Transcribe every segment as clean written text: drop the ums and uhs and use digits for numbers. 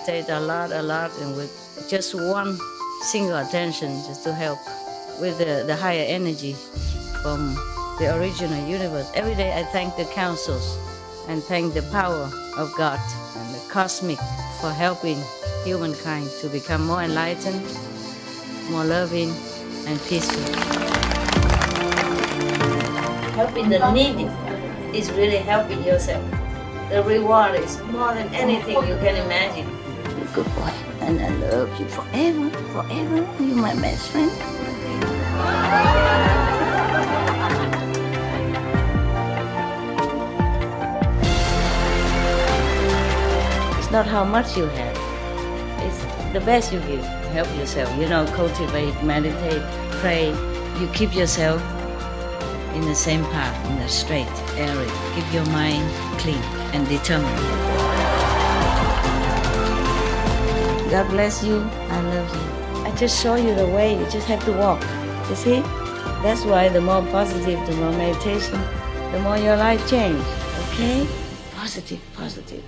meditate a lot, and with just one single attention, just to help with the higher energy from the original universe. Every day I thank the councils and thank the power of God and the cosmic for helping humankind to become more enlightened, more loving, and peaceful. Helping the needy is really helping yourself. The reward is more than anything you can imagine. You're a good boy, and I love you forever, forever. You're my best friend. It's not how much you have. It's the best you give. Help yourself. Cultivate, meditate, pray. You keep yourself in the same path, in the straight area. Keep your mind clean and determined. God bless you. I love you. I just show you the way. You just have to walk. You see? That's why the more positive, the more meditation, the more your life change. Okay? Positive, positive.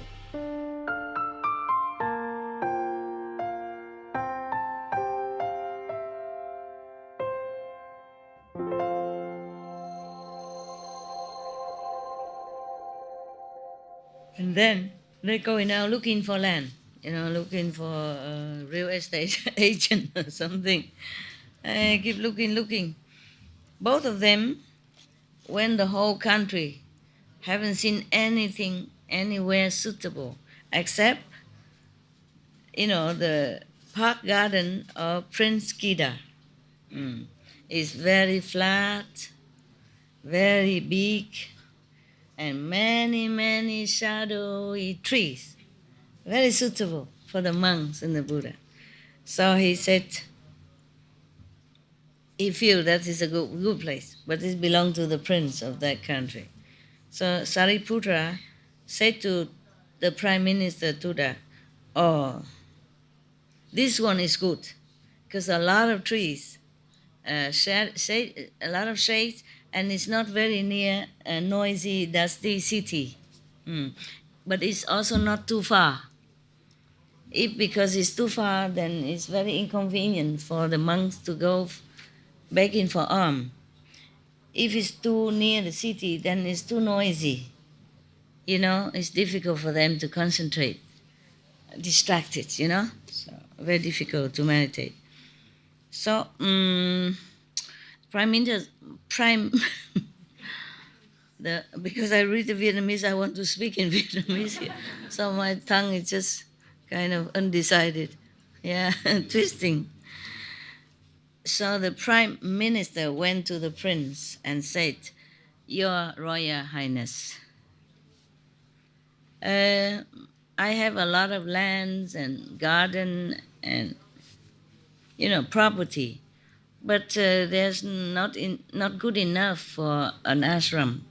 And then they're going out looking for land, looking for a real estate agent or something. I keep looking. Both of them went the whole country, haven't seen anything anywhere suitable except, the park garden of Prince Kida. It's very flat, very big, and many, many shadowy trees, very suitable for the monks and the Buddha. So he said, he feels that is a good place, but it belongs to the prince of that country. So Sariputra said to the Prime Minister Tuda, "Oh, this one is good, because a lot of trees, a lot of shade, and it's not very near a noisy, dusty city. But it's also not too far. Because it's too far, then it's very inconvenient for the monks to go begging for alms. If it's too near the city, then it's too noisy. It's difficult for them to concentrate, distracted, so very difficult to meditate. So, because I read the Vietnamese, I want to speak in Vietnamese here. So my tongue is just kind of undecided. Yeah, twisting. So the Prime Minister went to the prince and said, "Your Royal Highness, I have a lot of lands and garden and, property, but there's not good enough for an ashram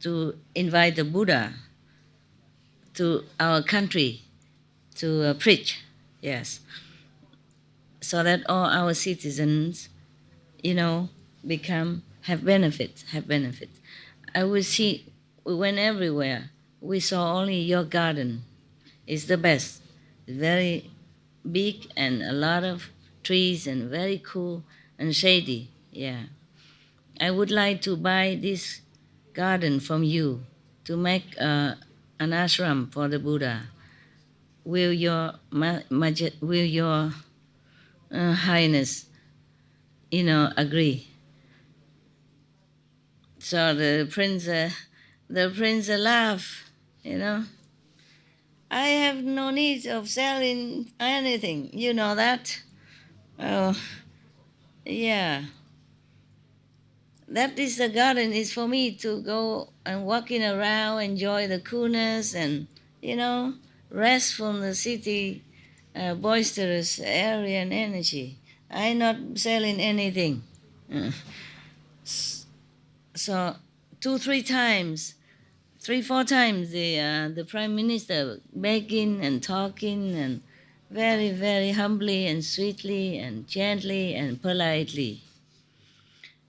to invite the Buddha to our country to preach, yes, so that all our citizens, have benefit. We went everywhere. We saw only your garden. It's the best. It's very big and a lot of trees and very cool and shady. Yeah. I would like to buy this garden from you to make an ashram for the Buddha. Will your Highness, agree?" So the prince laughed, "I have no need of selling anything, you know that. Oh, yeah. That is the garden is for me to go and walking around, enjoy the coolness and, rest from the city boisterous area and energy. I'm not selling anything." So 3-4 times, the Prime Minister begging and talking and very, very humbly and sweetly and gently and politely.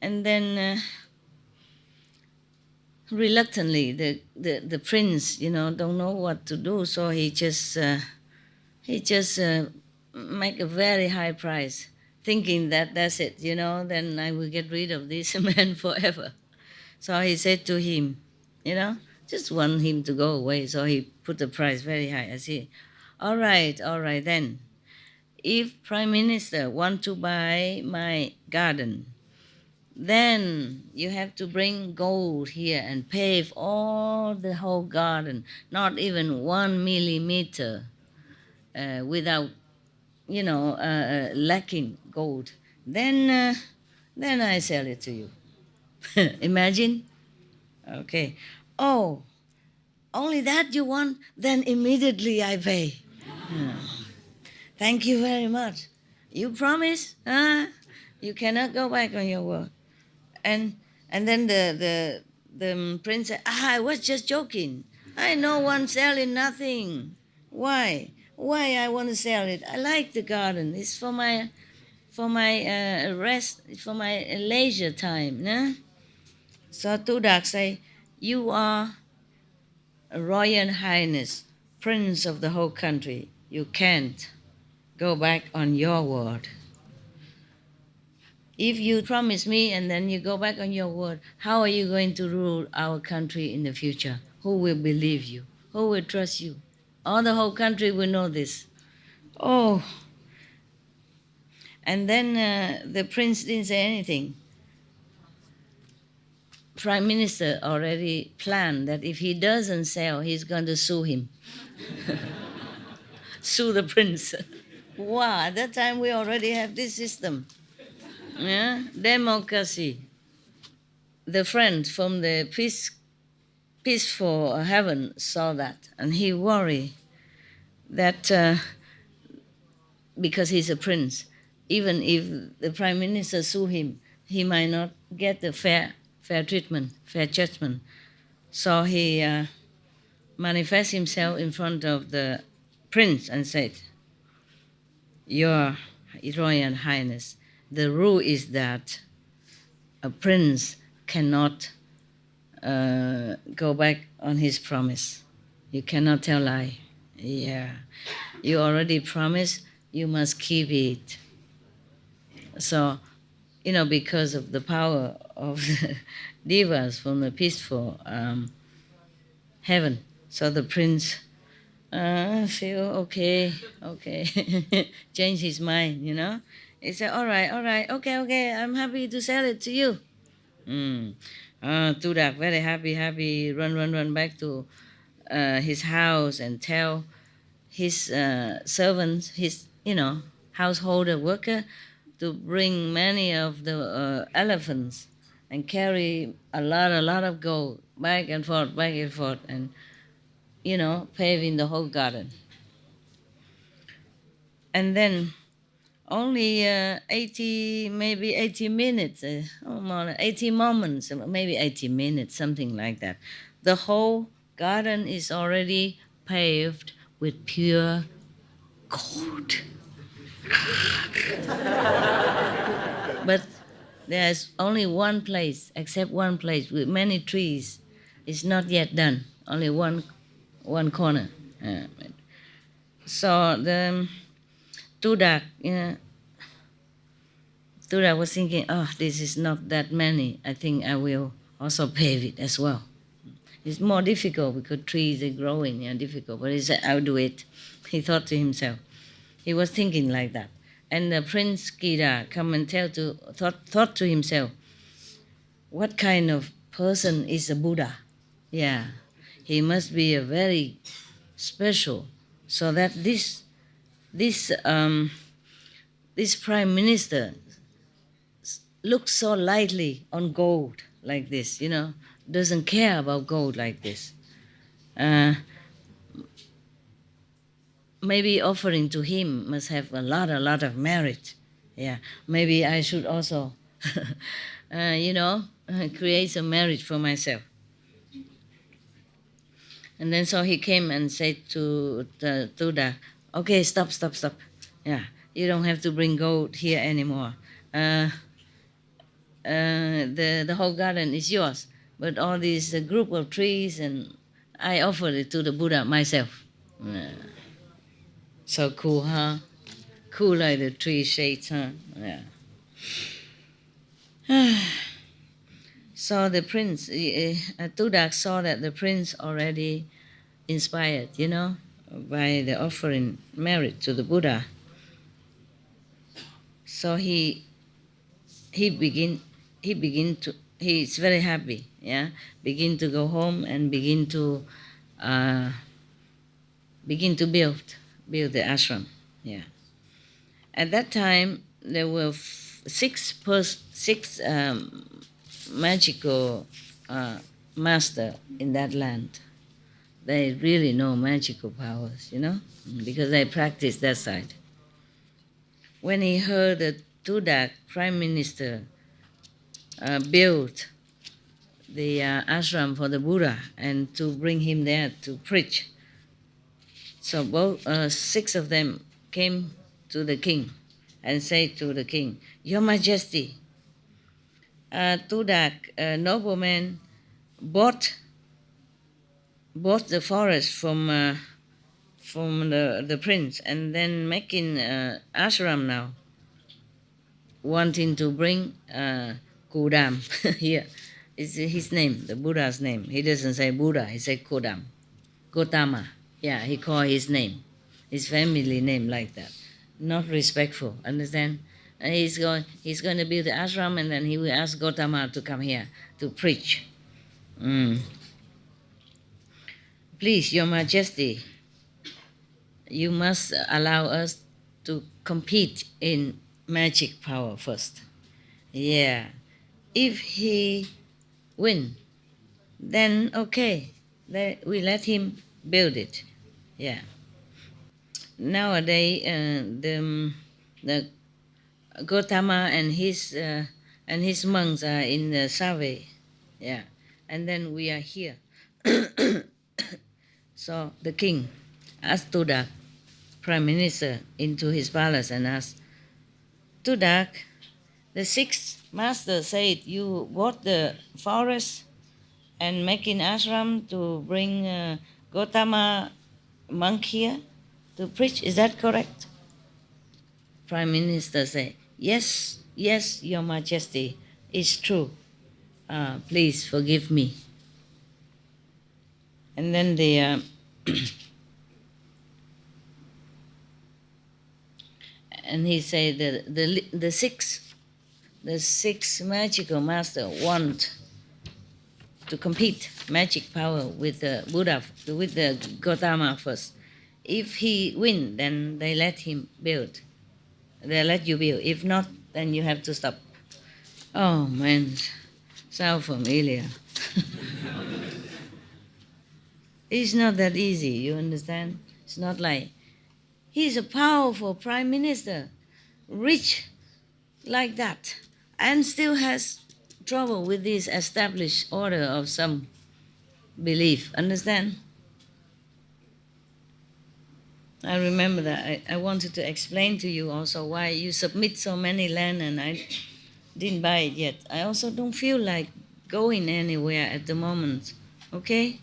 And then reluctantly, the prince, don't know what to do, so he just he just make a very high price, thinking that that's it, then I will get rid of this man forever. So he said to him, you know, just want him to go away. So he put the price very high. I see. All right then. If Prime Minister want to buy my garden, then you have to bring gold here and pave all the whole garden, not even 1 millimeter without, lacking gold. Then I sell it to you. Imagine. Okay. Oh, only that you want? Then immediately I pay. Yeah. Thank you very much. You promise? Huh? You cannot go back on your word. And then the prince said, I was just joking. I no one selling nothing. Why? Why I want to sell it? I like the garden. It's for my rest, for my leisure time. Nah? So Tudak say, you are a royal highness, prince of the whole country. You can't go back on your word. If you promise me and then you go back on your word, how are you going to rule our country in the future? Who will believe you? Who will trust you? All the whole country will know this. Oh. And then the prince didn't say anything. Prime Minister already planned that if he doesn't sell, he's going to sue him. Sue the prince. Wow, at that time we already have this system. Yeah? Democracy. The friend from the peaceful heaven saw that, and he worried that because he's a prince, even if the prime minister sue him, he might not get the fair treatment, fair judgment. So he manifests himself in front of the prince and said, Your Royal Highness, the rule is that a prince cannot go back on his promise. You cannot tell lie. Yeah. You already promised, you must keep it. So, because of the power of the devas from the peaceful heaven, so the prince feel okay, change his mind, He said, all right, okay, I'm happy to sell it to you. Tudak, very happy, run back to his house and tell his servants, his, householder worker, to bring many of the elephants and carry a lot of gold back and forth, and, paving the whole garden. And then only 80 minutes, 80 moments, maybe 80 minutes, something like that. The whole garden is already paved with pure gold. But there's only one place, except one place with many trees. It's not yet done, only one corner. So the Tudak, Tudak was thinking, this is not that many. I think I will also pave it as well. It's more difficult because trees are growing, difficult. But he said, I'll do it. He thought to himself. He was thinking like that. And the Prince Kida come and thought to himself, what kind of person is a Buddha? Yeah, he must be a very special, so that this prime minister looks so lightly on gold like this, doesn't care about gold like this. Maybe offering to him must have a lot of merit. Yeah, maybe I should also, create some merit for myself. And then so he came and said to the Tuda, okay, stop. Yeah, you don't have to bring gold here anymore. The whole garden is yours, but all these group of trees, and I offered it to the Buddha myself. So cool, huh? Cool like the tree shades, huh? Yeah. So the prince, Tudak saw that the prince already inspired, by the offering merit to the Buddha. So he begin he begin to he's very happy, yeah. Begin to go home and uh, begin to build the ashram, yeah. At that time, there were six magical uh, master in that land. They really know magical powers, because they practice that side. When he heard that Tudak, prime minister, built the ashram for the Buddha and to bring him there to preach, so both six of them came to the king and said to the king, "Your Majesty, Tudak, a nobleman, bought the forest from the prince and then making ashram now, wanting to bring Kodam here. Is his name, the Buddha's name. He doesn't say Buddha, he said Kodam. Gotama. Yeah, he called his name, his family name like that. Not respectful, understand? And he's going to build the ashram and then he will ask Gotama to come here to preach. Please, Your Majesty, you must allow us to compete in magic power first. Yeah. If he win, then okay, we let him build it. Yeah. Nowadays, the Gotama and his monks are in the survey. Yeah. And then we are here. So the king asked Tudak, prime minister, into his palace and asked, Tudak, the sixth master said you bought the forest and making ashram to bring Gotama monk here to preach. Is that correct? Prime Minister said, yes, Your Majesty, it's true. Please forgive me. And then and he said that the six magical master want to compete magic power with the Buddha, with the Gautama first. If he win, then they let him build. They let you build. If not, then you have to stop. Oh man, sound familiar. It's not that easy, you understand? It's not like he's a powerful prime minister, rich like that, and still has trouble with this established order of some belief. Understand? I remember that. I wanted to explain to you also why you submit so many land and I didn't buy it yet. I also don't feel like going anywhere at the moment. Okay?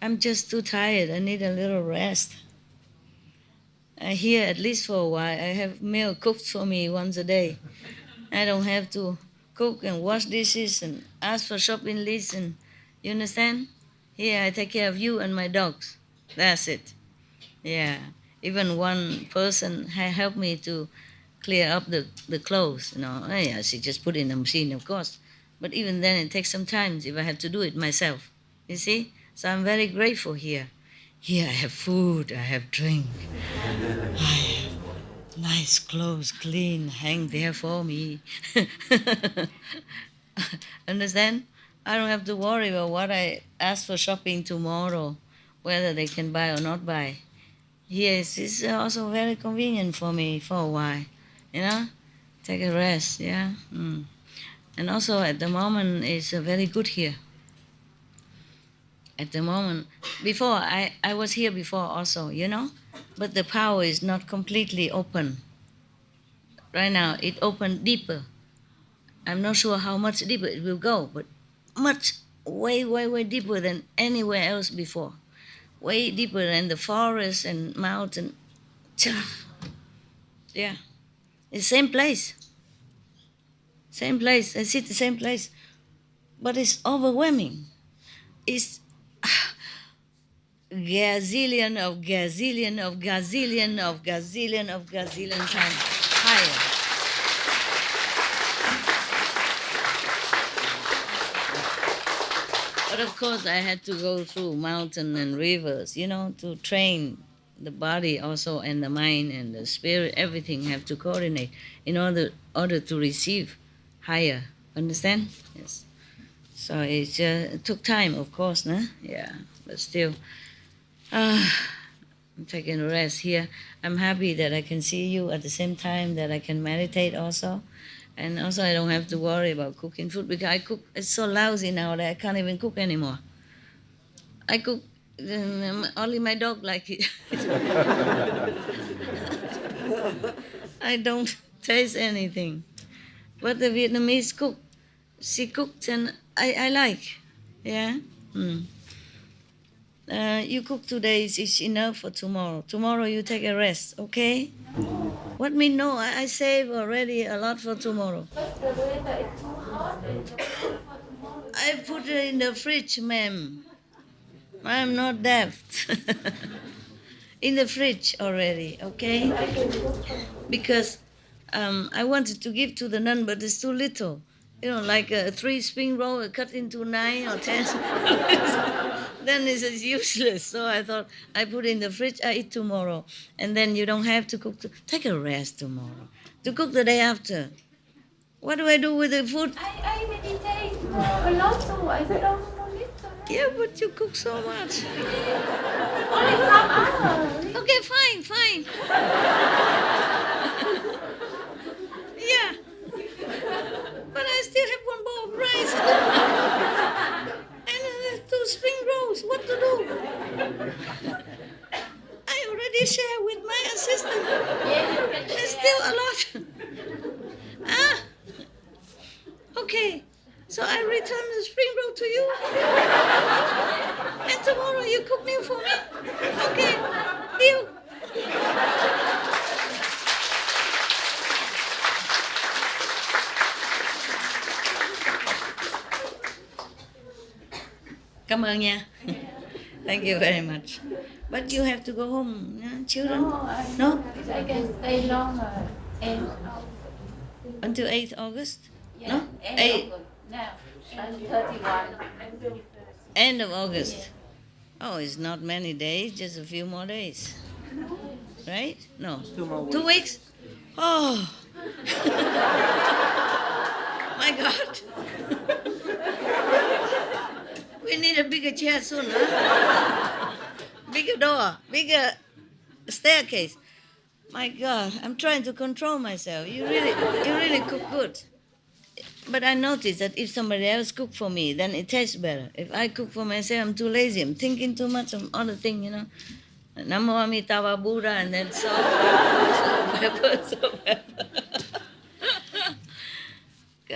I'm just too tired. I need a little rest. Here, at least for a while, I have meal cooked for me once a day. I don't have to cook and wash dishes and ask for shopping lists. And you understand? Here, I take care of you and my dogs. That's it. Yeah. Even one person helped me to clear up the clothes. Oh, yeah, she just put in the machine, of course. But even then, it takes some time if I have to do it myself. You see? So I'm very grateful here. Here I have food, I have drink, I have nice clothes, clean, hang there for me. Understand? I don't have to worry about what I ask for shopping tomorrow, whether they can buy or not buy. Yes, it's also very convenient for me for a while, take a rest, yeah. And also at the moment, it's very good here. At the moment, before, I was here before also, but the power is not completely open. Right now, it opened deeper. I'm not sure how much deeper it will go, but much, way, way, way deeper than anywhere else before. Way deeper than the forest and mountain, Yeah, it's same place. Same place. I sit the same place. But it's overwhelming. It's gazillion of gazillion of gazillion of gazillion of gazillion times higher. But of course, I had to go through mountain and rivers, to train the body also and the mind and the spirit. Everything have to coordinate in order to receive higher. Understand? Yes. So it took time, of course, nah? Yeah. But still, I'm taking a rest here. I'm happy that I can see you at the same time that I can meditate also. And also I don't have to worry about cooking food because I cook, it's so lousy now that I can't even cook anymore. I cook, only my dog like it. I don't taste anything. But the Vietnamese cook, she cooks and I like. Yeah? You cook today is enough for tomorrow. Tomorrow you take a rest, okay? What me know? I save already a lot for tomorrow. I put it in the fridge, ma'am. I'm not deaf. In the fridge already, okay? Because I wanted to give to the nun, but it's too little. Like a 3 spring roll cut into 9 or 10. Then it's useless. So I thought I put in the fridge, I eat tomorrow. And then you don't have to cook. Take a rest tomorrow. To cook the day after. What do I do with the food? I meditate a lot too. I don't need to. Yeah, but you cook so much. Only some hours. Okay, fine. Yeah. But I still have 1 bowl of rice. And 2 spring rolls. What to do? I already share with my assistant. There's still a lot. Okay. So I return the spring roll to you. And tomorrow you cook new for me. Okay. Deal. Cảm ơn nha. Thank you very much. But you have to go home, children? No? I can stay longer. Until 8th August? Yeah, No? end of now. I'm 31. End of August. Oh, it's not many days, just a few more days. Right? No. 2 more weeks. 2 weeks? Oh. My God. We need a bigger chair soon, huh? Bigger door, bigger staircase. My God, I'm trying to control myself. You really cook good. But I noticed that if somebody else cook for me, then it tastes better. If I cook for myself, I'm too lazy. I'm thinking too much of other things, Namo Amitabha Buddha, and then salt, pepper.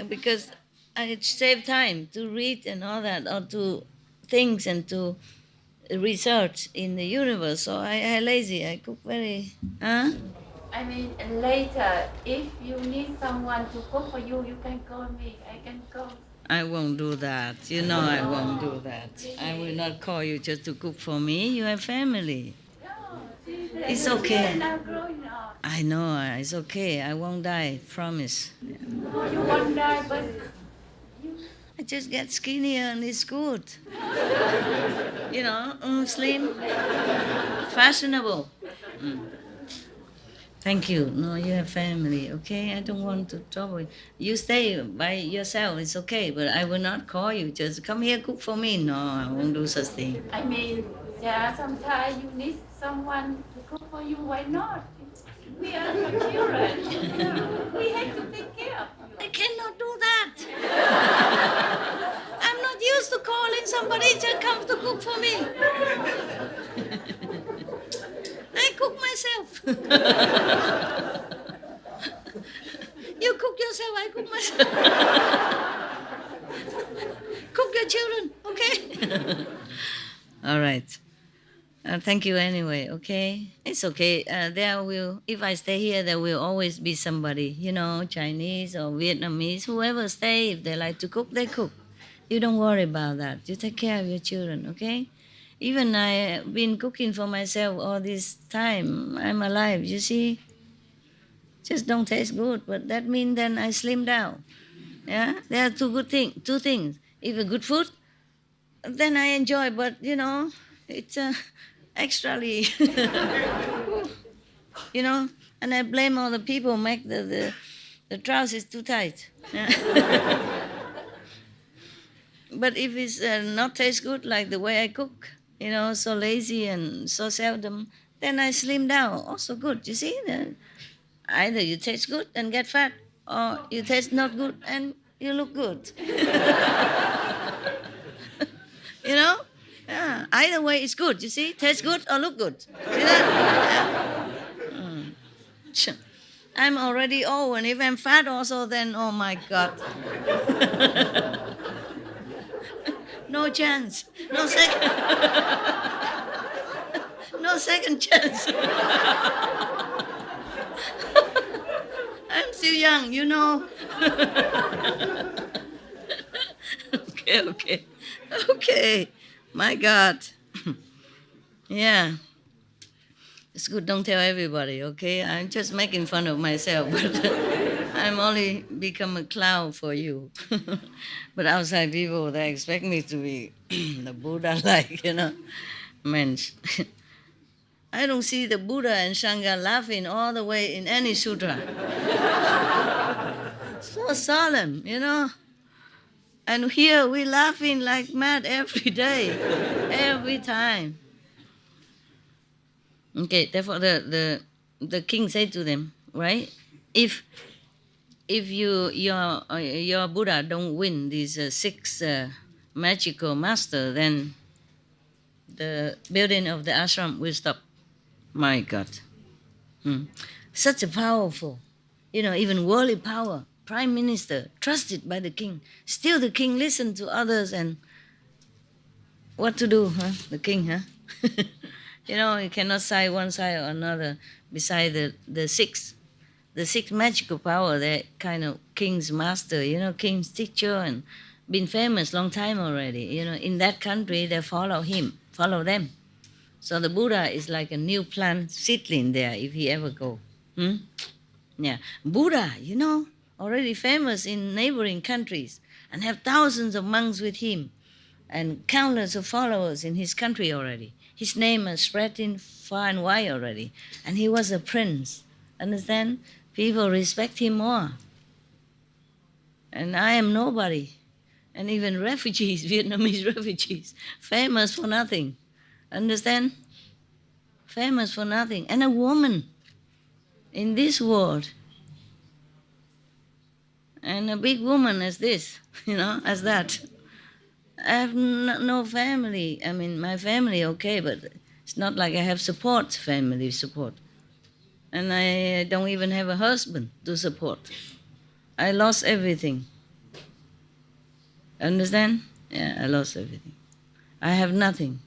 Because I save time to read and all that, or to things and to research in the universe. So I lazy. I cook very. Huh? I mean, later, if you need someone to cook for you, you can call me. I can cook. I won't do that. I won't do that. I will not call you just to cook for me. You have family. No, see, It's okay. Now growing up. I know. It's okay. I won't die. Promise. No, you won't die, but I just get skinnier and it's good. Slim, fashionable. Thank you. No, you have family, okay? I don't want to trouble you. You stay by yourself, it's okay, but I will not call you. Just come here, cook for me. No, I won't do such thing. I mean, yeah, sometimes you need someone to cook for you. Why not? We are your children. We have to take care of you. I cannot do that. I'm not used to calling somebody to come to cook for me. I cook myself. You cook yourself, I cook myself. Cook your children, okay? All right. Thank you anyway, okay? It's okay. There will, if I stay here, there will always be somebody, Chinese or Vietnamese, whoever stay, if they like to cook, they cook. You don't worry about that. You take care of your children, okay? Even I been cooking for myself all this time. I'm alive, you see? Just don't taste good, but that means then I slim down. Yeah, there are two things. If a good food, then I enjoy, but it's extrally, you know, and I blame all the people make the trousers too tight. Yeah. But if it's not taste good like the way I cook, so lazy and so seldom, then I slim down. Also good, you see? Either you taste good and get fat, or you taste not good and you look good. you know? Yeah. Either way, it's good. You see, taste good or look good. See that? Yeah. I'm already old, and if I'm fat also, then oh my God, no chance, no second, no second chance. I'm still young. Okay. My God. Yeah. It's good, don't tell everybody, okay? I'm just making fun of myself, but I'm only become a clown for you. But outside people, they expect me to be the Buddha-like, Man, I don't see the Buddha and Sangha laughing all the way in any sutra. So solemn, And here we laughing like mad every day, every time. Okay, therefore the king said to them, right? If your Buddha don't win these six magical master, then the building of the ashram will stop. My God, such a powerful, even worldly power, prime minister trusted by the king. Still, the king listened to others, and what to do, huh? The king, huh? You cannot side one side or another beside the six magical power, that kind of king's master, king's teacher, and been famous long time already. In that country, they follow them. So the Buddha is like a new plant seedling there if he ever go. Yeah, Buddha, already famous in neighboring countries and have thousands of monks with him and countless of followers in his country already. His name is spreading far and wide already. And he was a prince. Understand? People respect him more. And I am nobody. And even refugees, Vietnamese refugees, famous for nothing. Understand? Famous for nothing. And a woman in this world. And a big woman as this, as that. I have no family. I mean, my family, okay, but it's not like I have family support. And I don't even have a husband to support. I lost everything. Understand? Yeah, I lost everything. I have nothing.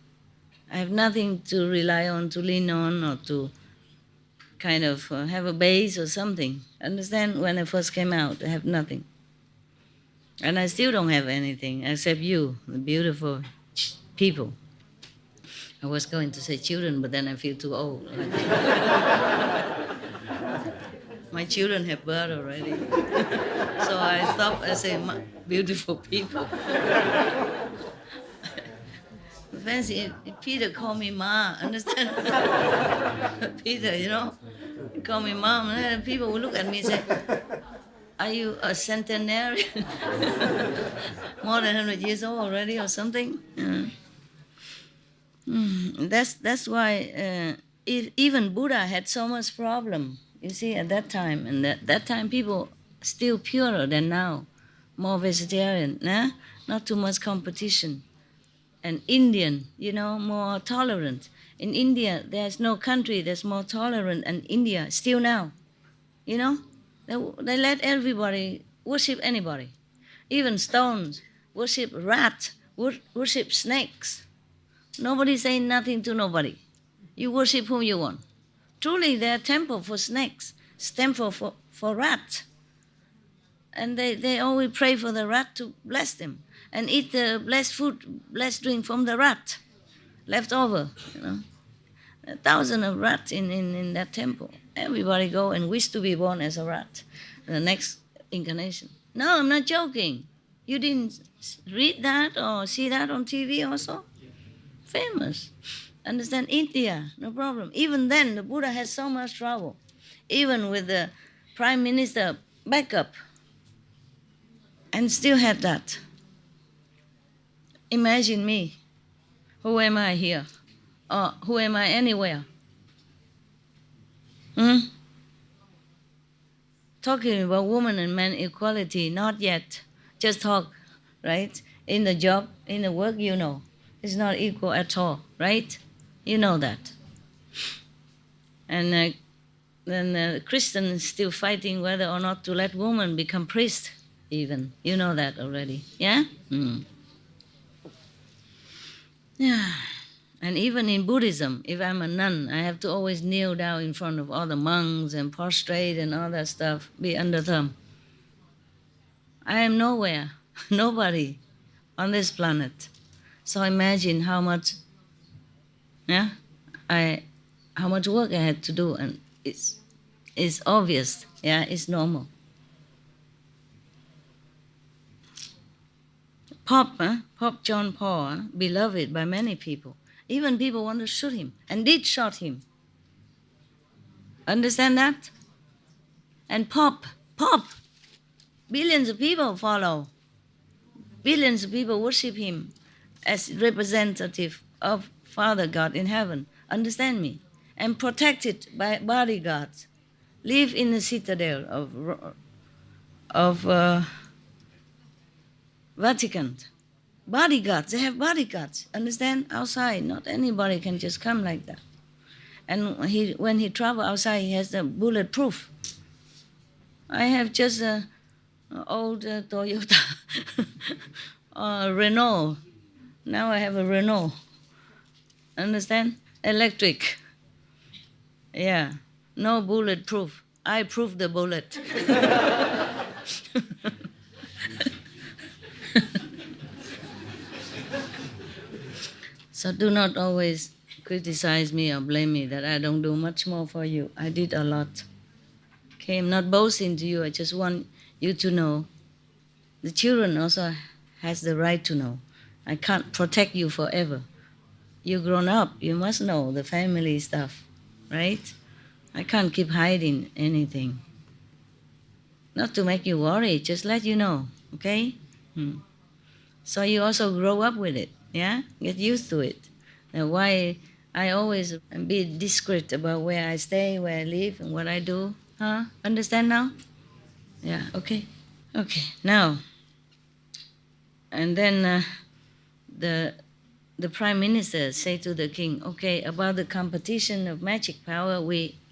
I have nothing to rely on, to lean on, or to kind of have a base or something. Understand? When I first came out, I have nothing. And I still don't have anything except you, the beautiful people. I was going to say children, but then I feel too old. My children have birth already. So I stopped. I say, beautiful people. Fancy, Peter called me Ma, understand? Peter, he called me Mom. And people will look at me and say, are you a centenarian? More than 100 years old already or something? That's why even Buddha had so much problem, you see, at that time. And that time people still purer than now, more vegetarian, not too much competition. And Indian, more tolerant. In India, there's no country that's more tolerant than India, still now, They let everybody worship anybody. Even stones, worship rats, worship snakes. Nobody saying nothing to nobody. You worship whom you want. Truly, they are temple for snakes, temple for rats. And they always pray for the rat to bless them and eat the blessed food, blessed drink from the rat, left over, you know. 1,000 of rats in that temple. Everybody go and wish to be born as a rat, the next incarnation. No, I'm not joking. You didn't read that or see that on TV also? Famous. Understand? India, no problem. Even then, the Buddha had so much trouble. Even with the prime minister backup, and still had that. Imagine me. Who am I here? Or who am I anywhere? Talking about woman and man equality, not yet. Just talk, right? In the job, in the work, you know. It's not equal at all, right? You know that. And then Christians still fighting whether or not to let women become priests, even. You know that already, yeah? Yeah. And even in Buddhism, if I'm a nun, I have to always kneel down in front of all the monks and prostrate and all that stuff, be under them. I am nowhere, nobody on this planet. So imagine how much, how much work I had to do, and it's obvious, it's normal. Pope John Paul, beloved by many people. Even people want to shoot him, and did shot him. Understand that? And Pope, billions of people follow. Billions of people worship him as representative of Father God in heaven. Understand me? And protected by bodyguards. Live in the citadel of Vatican. Bodyguards, they have bodyguards. Understand? Outside, not anybody can just come like that. And when he travels outside, he has the bulletproof. I have just an old Toyota Renault. Now I have a Renault. Understand? Electric. Yeah. No bulletproof. I proof the bullet. So do not always criticize me or blame me that I don't do much more for you. I did a lot. Okay, I'm not boasting to you. I just want you to know. The children also has the right to know. I can't protect you forever. You're grown up. You must know the family stuff, right? I can't keep hiding anything. Not to make you worry, just let you know, okay? So you also grow up with it, Get used to it. Now why I always be discreet about where I stay, where I live, and what I do, Understand now? Yeah, okay. Okay, now, and then the prime minister say to the king, okay, about the competition of magic power,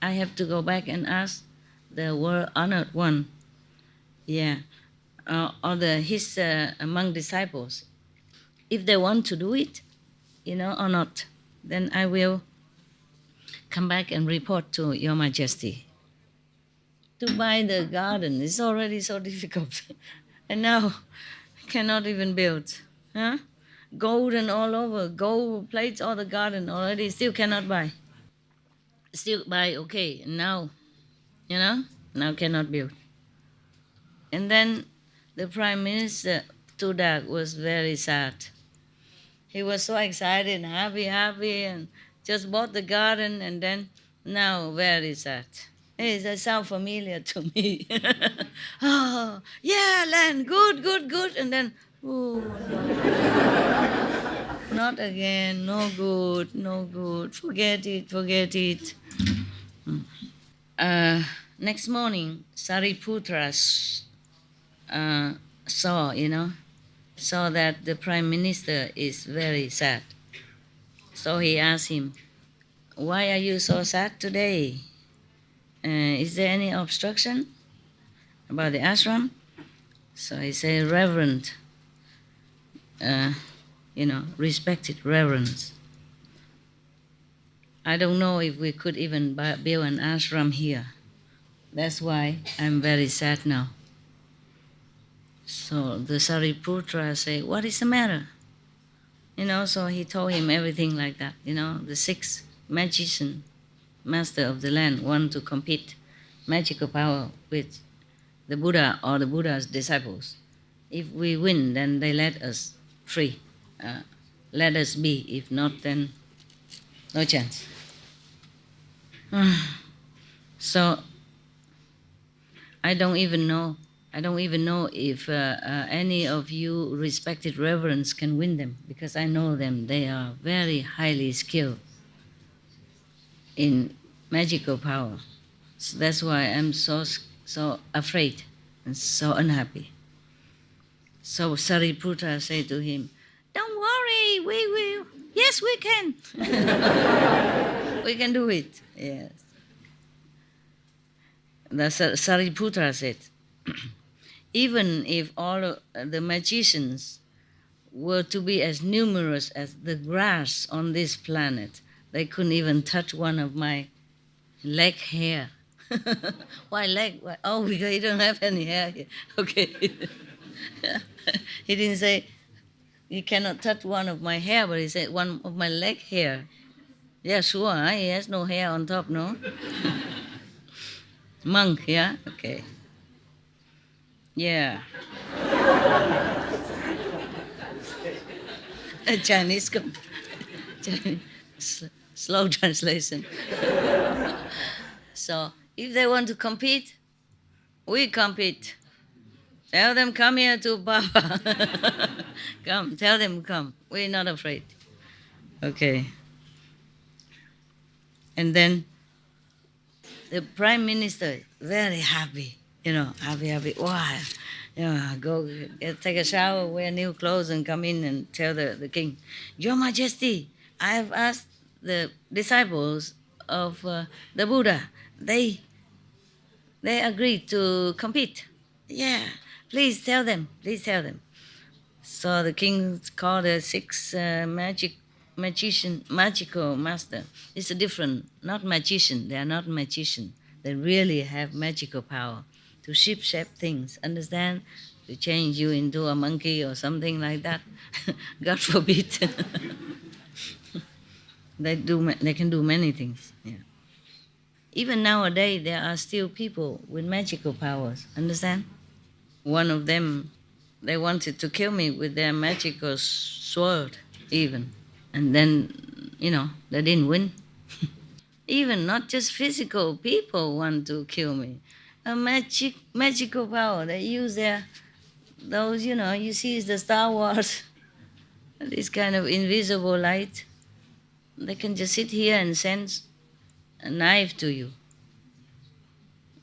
I have to go back and ask the world honored one, or his among disciples, if they want to do it, or not, then I will come back and report to Your Majesty. To buy the garden is already so difficult, and now cannot even build, Gold and all over, gold plates, all the garden already, still cannot buy. Still buy, okay, now, now cannot build. And then the Prime Minister, Tudak, was very sad. He was so excited and happy, and just bought the garden, and then now very sad. Hey, that sounds familiar to me. Oh, yeah, land, good, and then, oh, no. Not again, no good, forget it. Next morning, Sariputra saw that the Prime Minister is very sad. So he asked him, why are you so sad today? Is there any obstruction about the ashram? So he said, reverend, respected reverence. I don't know if we could even build an ashram here. That's why I'm very sad now. So the Sariputra say, what is the matter? So he told him everything like that. The 6 magician, master of the land, want to compete magical power with the Buddha or the Buddha's disciples. If we win, then they let us free. Let us be. If not, then no chance. So I don't even know if any of you respected reverends can win them, because I know them. They are very highly skilled in magical power. So that's why I'm so afraid and so unhappy. So Sariputra said to him, "Don't worry, we will. Yes, we can. We can do it." Yes. The Sariputra said, even if all the magicians were to be as numerous as the grass on this planet, they couldn't even touch one of my leg hair. Why leg? Why? Oh, because you don't have any hair here. Okay. He didn't say, you cannot touch one of my hair, but he said one of my leg hair. Yeah, sure, he has no hair on top, no? Monk, yeah? Okay. Yeah. Chinese slow translation. So if they want to compete, we compete. Tell them come here to Baba. Come, tell them come. We're not afraid. Okay. And then the Prime Minister, very happy, happy. Wow. Go take a shower, wear new clothes, and come in and tell the king, Your Majesty, I have asked the disciples of the Buddha. They agreed to compete. Yeah, please tell them. So the king called the 6 magical master. It's a different, not magician. They are not magician. They really have magical power to shape things. Understand? To change you into a monkey or something like that. God forbid. They can do many things. Yeah. Even nowadays, there are still people with magical powers. Understand? One of them, they wanted to kill me with their magical sword, even. And then, they didn't win. Even not just physical, people want to kill me. A magical power. They use those, you see the Star Wars, this kind of invisible light. They can just sit here and send a knife to you.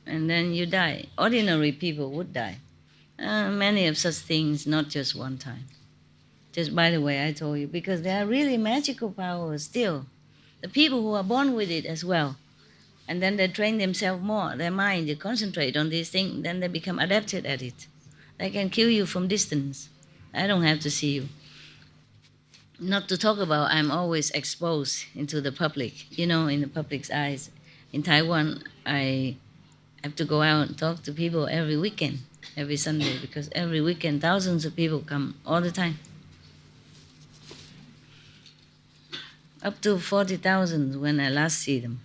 And then you die. Ordinary people would die. Many of such things, not just one time. Just by the way, I told you, because there are really magical powers still. The people who are born with it as well. And then they train themselves more, their mind, they concentrate on these things, then they become adapted at it. They can kill you from distance. I don't have to see you. Not to talk about, I'm always exposed into the public, in the public's eyes. In Taiwan, I have to go out and talk to people every weekend, every Sunday, because every weekend thousands of people come all the time. Up to 40,000 when I last see them.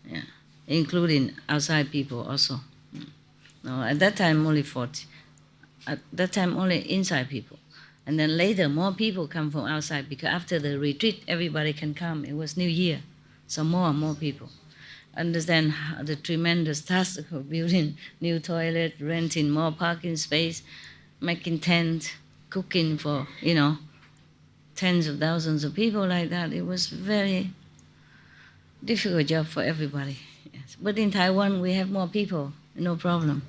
Yeah, including outside people also. No, at that time only 40. At that time only inside people. And then later more people come from outside, because after the retreat everybody can come. It was New Year, so more and more people. Understand the tremendous task of building new toilet, renting more parking space, making tent, cooking for, tens of thousands of people like that. It was very difficult job for everybody. Yes. But in Taiwan, we have more people, no problem.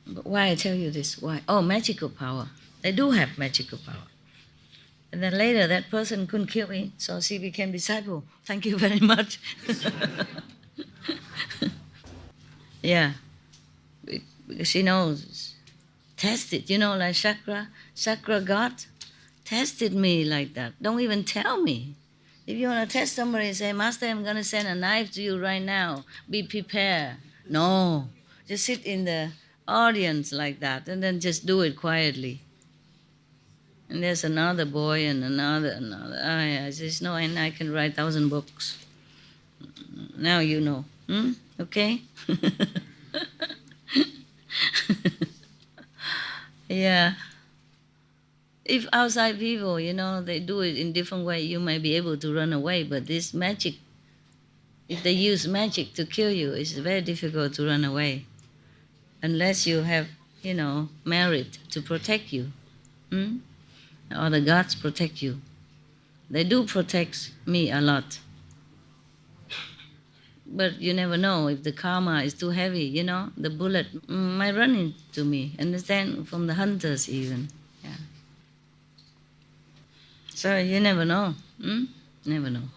But why I tell you this? Why? Oh, magical power. They do have magical power. And then later, that person couldn't kill me, so she became disciple. Thank you very much. Yeah, because she knows. Test it, like chakra god. tested me like that. Don't even tell me. If you want to test somebody, say, Master, I'm going to send a knife to you right now. Be prepared. No. Just sit in the audience like that and then just do it quietly. And there's another boy and another. I says, no, and I can write 1,000 books. Now you know. Okay? Yeah. If outside people, they do it in different way, you might be able to run away. But this magic, if they use magic to kill you, it's very difficult to run away. Unless you have, merit to protect you. Or the gods protect you. They do protect me a lot. But you never know if the karma is too heavy, the bullet might run into me. Understand? From the hunters even. Yeah. So you never know. Never know.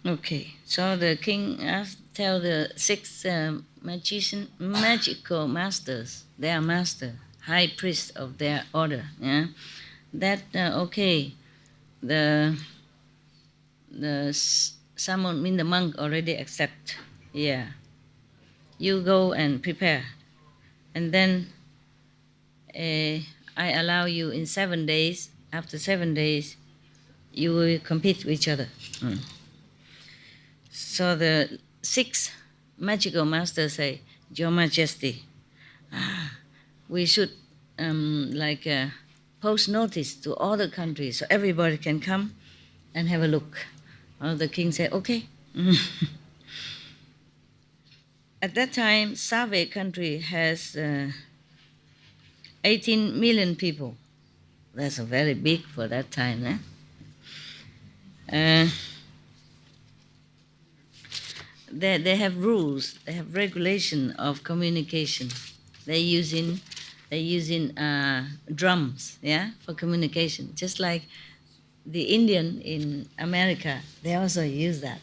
Okay. So the king tell the 6 magical masters, their master, high priest of their order, that okay, the someone mean the monk already accept. Yeah. You go and prepare, and then I allow you in 7 days. After 7 days, you will compete with each other. So the 6 magical masters say, Your Majesty, we should post notice to all the countries so everybody can come and have a look. The king said, okay. At that time, Save country has 18 million people. That's very big for that time. They have rules, they have regulation of communication. They're using drums, for communication. Just like the Indian in America, they also use that,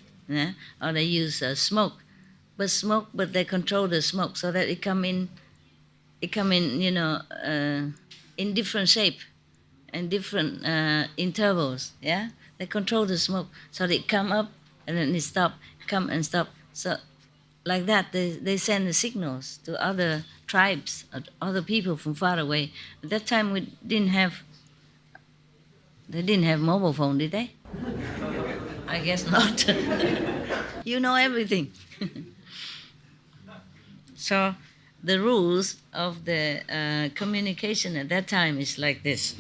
or they use smoke, but they control the smoke so that it come in, in different shape and different intervals, They control the smoke so they come up and then it stop, come and stop. So like that, they send the signals to other tribes, other people from far away. At that time, they didn't have mobile phone, did they? I guess not. You know everything. So the rules of the communication at that time is like this.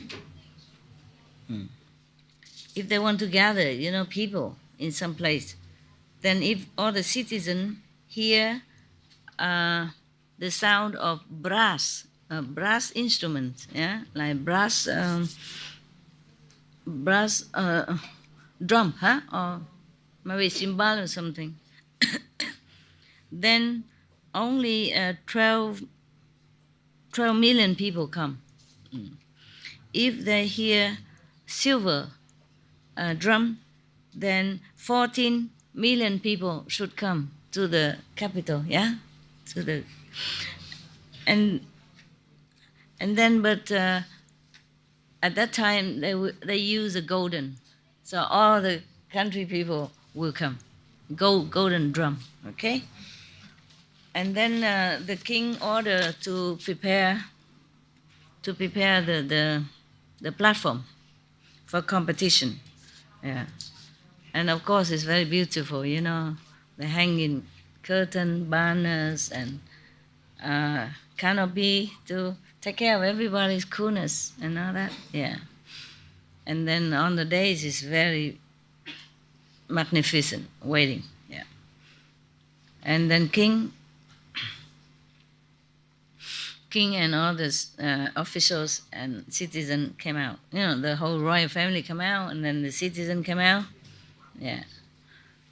If they want to gather, people in some place, then if all the citizens hear the sound of brass instruments, like brass drum, or maybe cymbal or something, then only 12 million people come. If they hear silver drum, then 14 million people should come to the capital, to the and then but at that time they use a golden, so all the country people will come, golden drum, okay. And then the king ordered to prepare the platform for competition. And of course it's very beautiful, they hang in curtain, banners, and canopy to take care of everybody's coolness and all that. And then on the days it's very magnificent waiting. And then king and all the officials and citizens came out. The whole royal family came out, and then the citizen came out.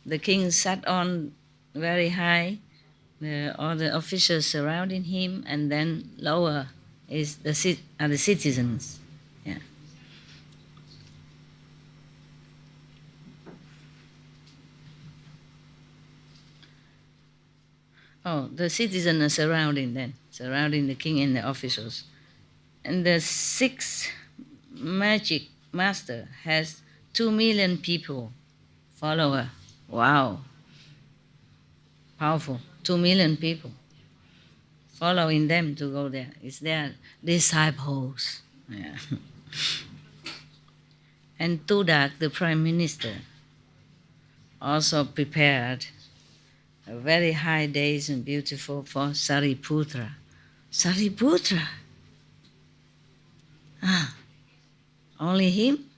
The king sat on very high, all the officials surrounding him, and then lower is the citizens. Oh, the citizens are surrounding the king and the officials. And the 6 magic master has 2 million people, follower. Wow, powerful. 2 million people following them to go there. It's their disciples. Yeah. And Tudak, the prime minister, also prepared a very high days and beautiful for Sariputra. Sariputra? Ah, only him?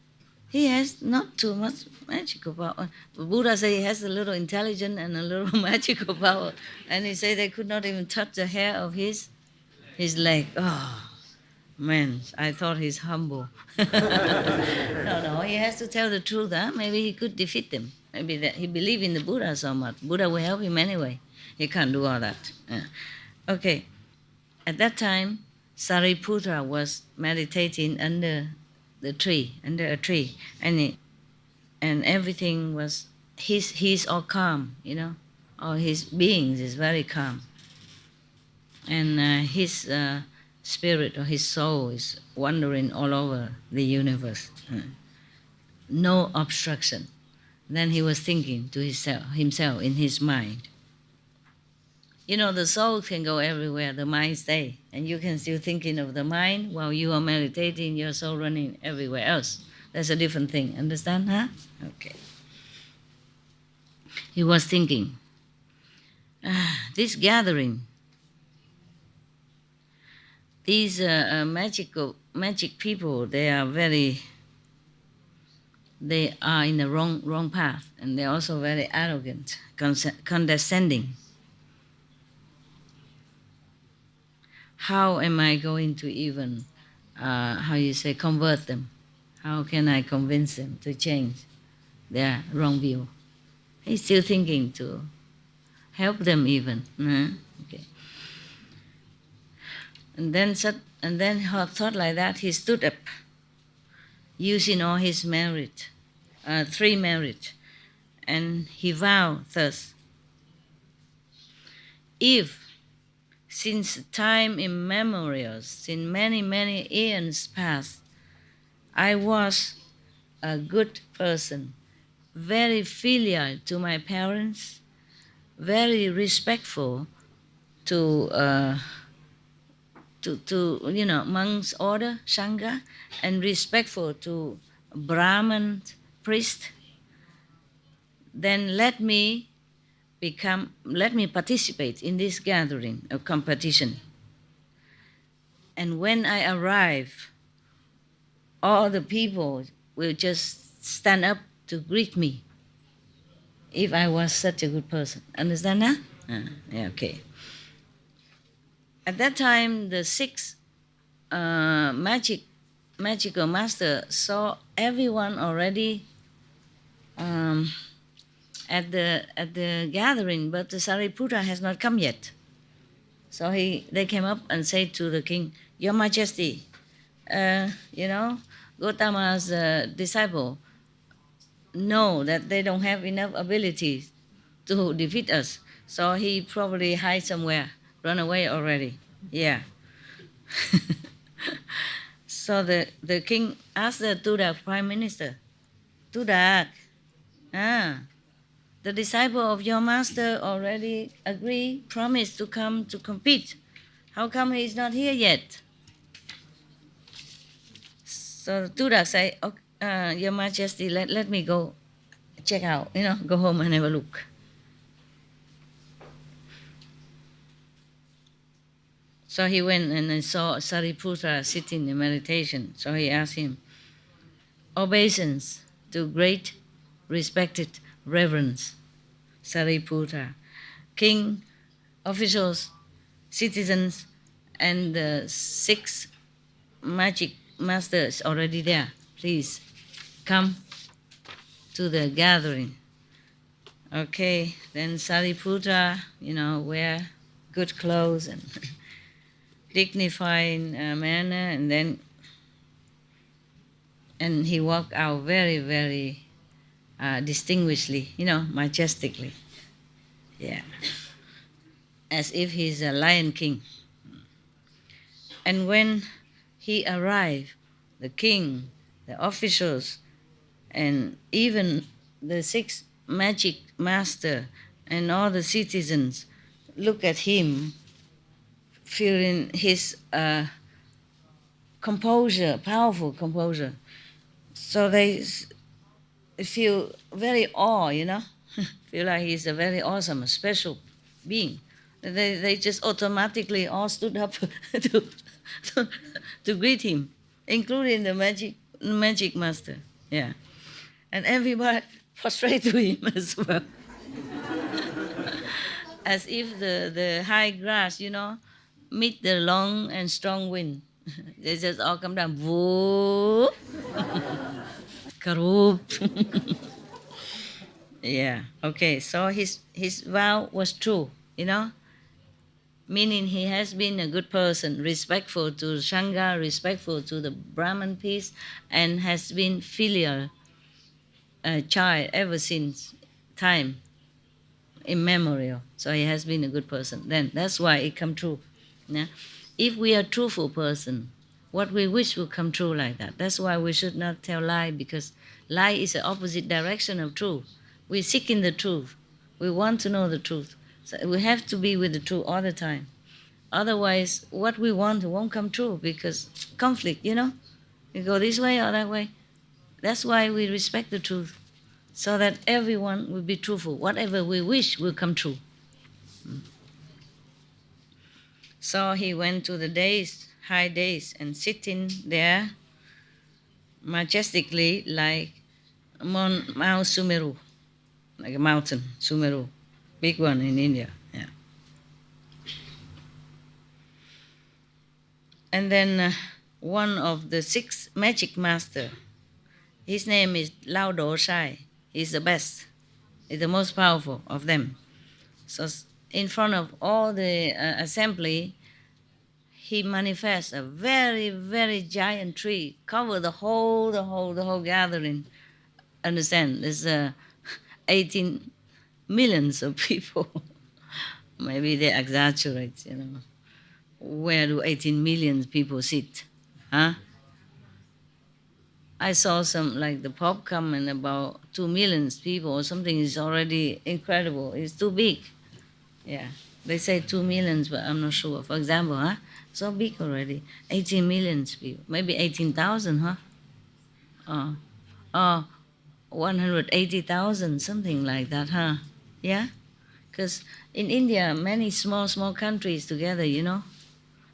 He has not too much magical power. Buddha said he has a little intelligence and a little magical power. And he said they could not even touch the hair of his leg. Oh, man, I thought he's humble. No, he has to tell the truth. Huh? Maybe he could defeat them. Maybe that he believed in the Buddha so much. Buddha will help him anyway. He can't do all that. Okay, at that time, Sariputra was meditating under a tree, and everything was he's all calm, all his beings is very calm, and his spirit or his soul is wandering all over the universe. No obstruction. Then he was thinking to himself in his mind. The soul can go everywhere, the mind stay. And you can still thinking of the mind while you are meditating, your soul running everywhere else. That's a different thing. Understand, huh? Okay. He was thinking, this gathering, these magic people, they are in the wrong path, and they're also very arrogant, condescending. How am I going to even, convert them? How can I convince them to change their wrong view? He's still thinking to help them even. Okay. And then thought like that, he stood up, using all his merit, 3 merit, and he vowed thus: if since time immemorial, since many eons past, I was a good person, very filial to my parents, very respectful to monks' order, Sangha, and respectful to Brahman priest, then let me participate in this gathering of competition. And when I arrive, all the people will just stand up to greet me if I was such a good person. Understand that? Yeah, okay. At that time, the 6 magical master saw everyone already at the gathering, but the Sariputra has not come yet. So they came up and said to the king, Your Majesty, Gautama's disciple know that they don't have enough ability to defeat us. So he probably hides somewhere, run away already. Yeah. So the king asked the Tudak prime minister, Tudak, the disciple of your master already agreed, promised to come to compete. How come he is not here yet? So Tudak say, Your Majesty, let me go check out, go home and have a look. So he went and saw Sariputra sitting in meditation. So he asked him, Obeisance to great respected reverence, Sariputra, king, officials, citizens, and the 6 magic masters already there. Please come to the gathering. Okay, then Sariputra, wear good clothes and dignified manner, and he walked out very, very distinguishedly, majestically. Yeah. As if he's a lion king. And when he arrived, the king, the officials, and even the six magic master and all the citizens look at him, feeling his composure, powerful composure. So they feel very awe, feel like he's a very awesome, special being. They just automatically all stood up to, to, to greet him, including the magic master. Yeah. And everybody prostrate to him as well. As if the high grass, meet the long and strong wind. They just all come down. Whoop. Karoop. Yeah. Okay. So his vow was true, meaning he has been a good person, respectful to Sangha, respectful to the Brahman peace, and has been filial child ever since time immemorial. So he has been a good person. Then that's why it come true. Yeah? If we are truthful person, what we wish will come true like that. That's why we should not tell lie, because lie is the opposite direction of truth. We seek in the truth. We want to know the truth. So we have to be with the truth all the time. Otherwise, what we want won't come true, because conflict, You go this way or that way. That's why we respect the truth, so that everyone will be truthful. Whatever we wish will come true. So he went to the high days, and sitting there majestically like Mount Sumeru, like a mountain, Sumeru, big one in India. Yeah. And then one of the six magic master, his name is Lao Do Sai. He's the best. He's the most powerful of them. So in front of all the assembly, he manifests a very, very giant tree, cover the whole gathering. Understand? There's 18 millions of people. Maybe they exaggerate, Where do 18 million people sit? Huh? I saw some, like the Pope come and about 2 million people or something is already incredible. It's too big. Yeah. They say 2 millions, but I'm not sure. For example, so big already. 18 million people. Maybe 18,000, huh? Oh, 180,000, something like that, huh? Yeah? Because in India, many small countries together,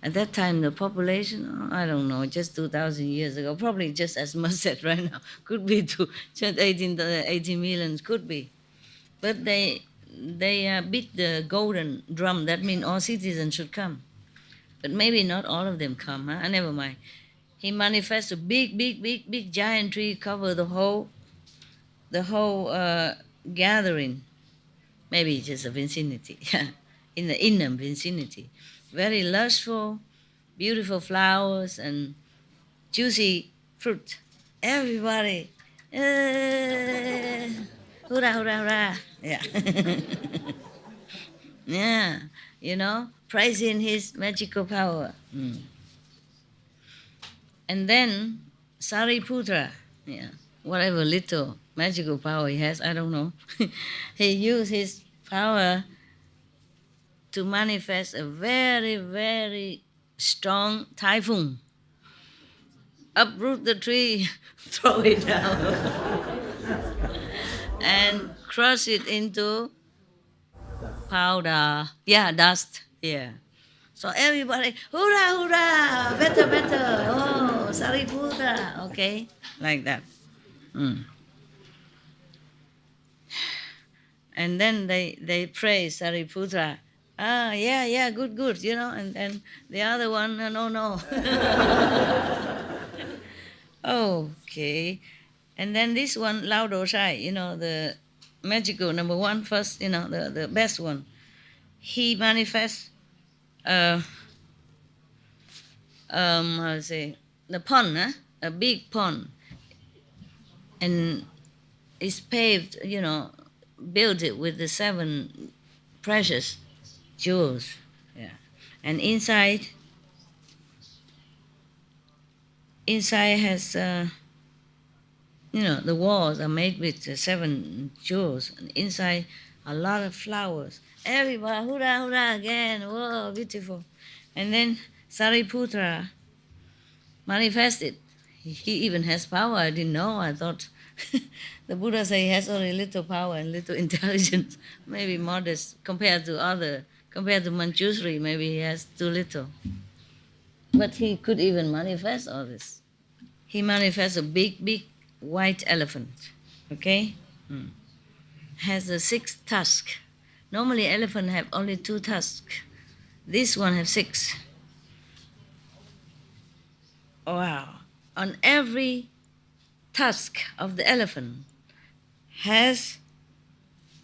At that time, the population, I don't know, just 2,000 years ago, probably just as much as right now. Could be just 18 millions, could be. But they beat the golden drum. That means all citizens should come. But maybe not all of them come. Never mind. He manifests a big giant tree, cover the whole gathering. Maybe just a vicinity, in the inner vicinity. Very lustful, beautiful flowers and juicy fruit. Everybody, hurrah, hurrah, hurrah. Yeah. Yeah, praising his magical power. And then Sariputra, whatever little magical power he has, I don't know. He used his power to manifest a very, very strong typhoon. Uproot the tree, throw it down, and crush it into powder. Yeah, dust. Yeah. So everybody, hurrah, hurrah, better, oh, Sariputra, okay, like that. And then they praise Sariputra. Yeah, good, and then the other one, no. Okay. And then this one, Lao Do Sai, the magical number one first, the best one. He manifests, how to say, the pond, a big pond. And it's paved, built it with the 7 precious jewels. Yeah. And inside, inside has, the walls are made with 7 jewels, and inside a lot of flowers. Everybody, hurrah, hurrah again! Whoa, beautiful! And then Sariputra manifested. He even has power. I didn't know. I thought the Buddha said he has only little power and little intelligence, maybe modest compared to Manjushri. Maybe he has too little. But he could even manifest all this. He manifests a big, big white elephant. Okay, has a 6 tusk. Normally, elephant have only 2 tusks. This one have 6. Wow! On every tusk of the elephant has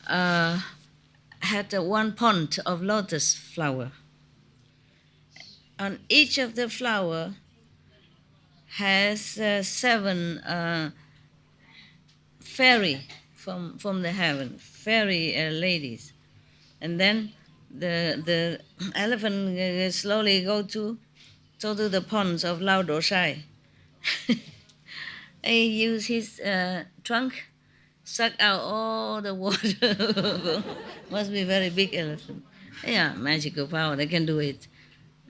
had one pond of lotus flower. On each of the flower has 7 fairy from the heaven, fairy ladies, and then the elephant slowly go to the ponds of Lao Dosai. He use his trunk, suck out all the water. Must be very big elephant. Yeah, magical power. They can do it.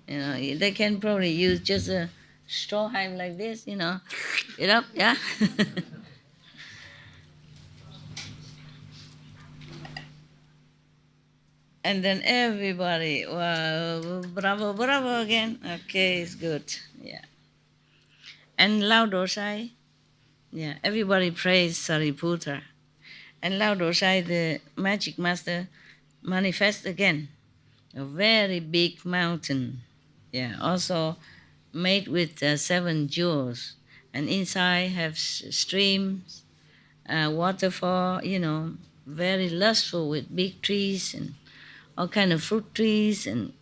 They can probably use just a straw hive like this. It up, yeah. And then everybody, wow, bravo, bravo again. Okay, it's good. Yeah. And Lao Dosai, yeah, everybody praise Sariputra. And Lao Dosai, the magic master, manifests again a very big mountain. Yeah, also made with 7 jewels. And inside have streams, waterfall, very lustful with big trees and all kind of fruit trees and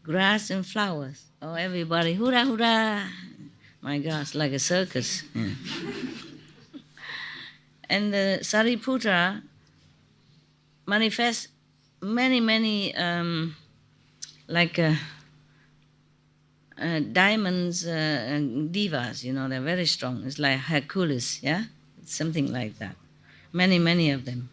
grass and flowers. Oh, everybody, hurrah, hurrah! My gosh, like a circus. Yeah. And the Sariputra manifests many, many like diamonds, divas. They're very strong. It's like Hercules, yeah, something like that. Many, many of them.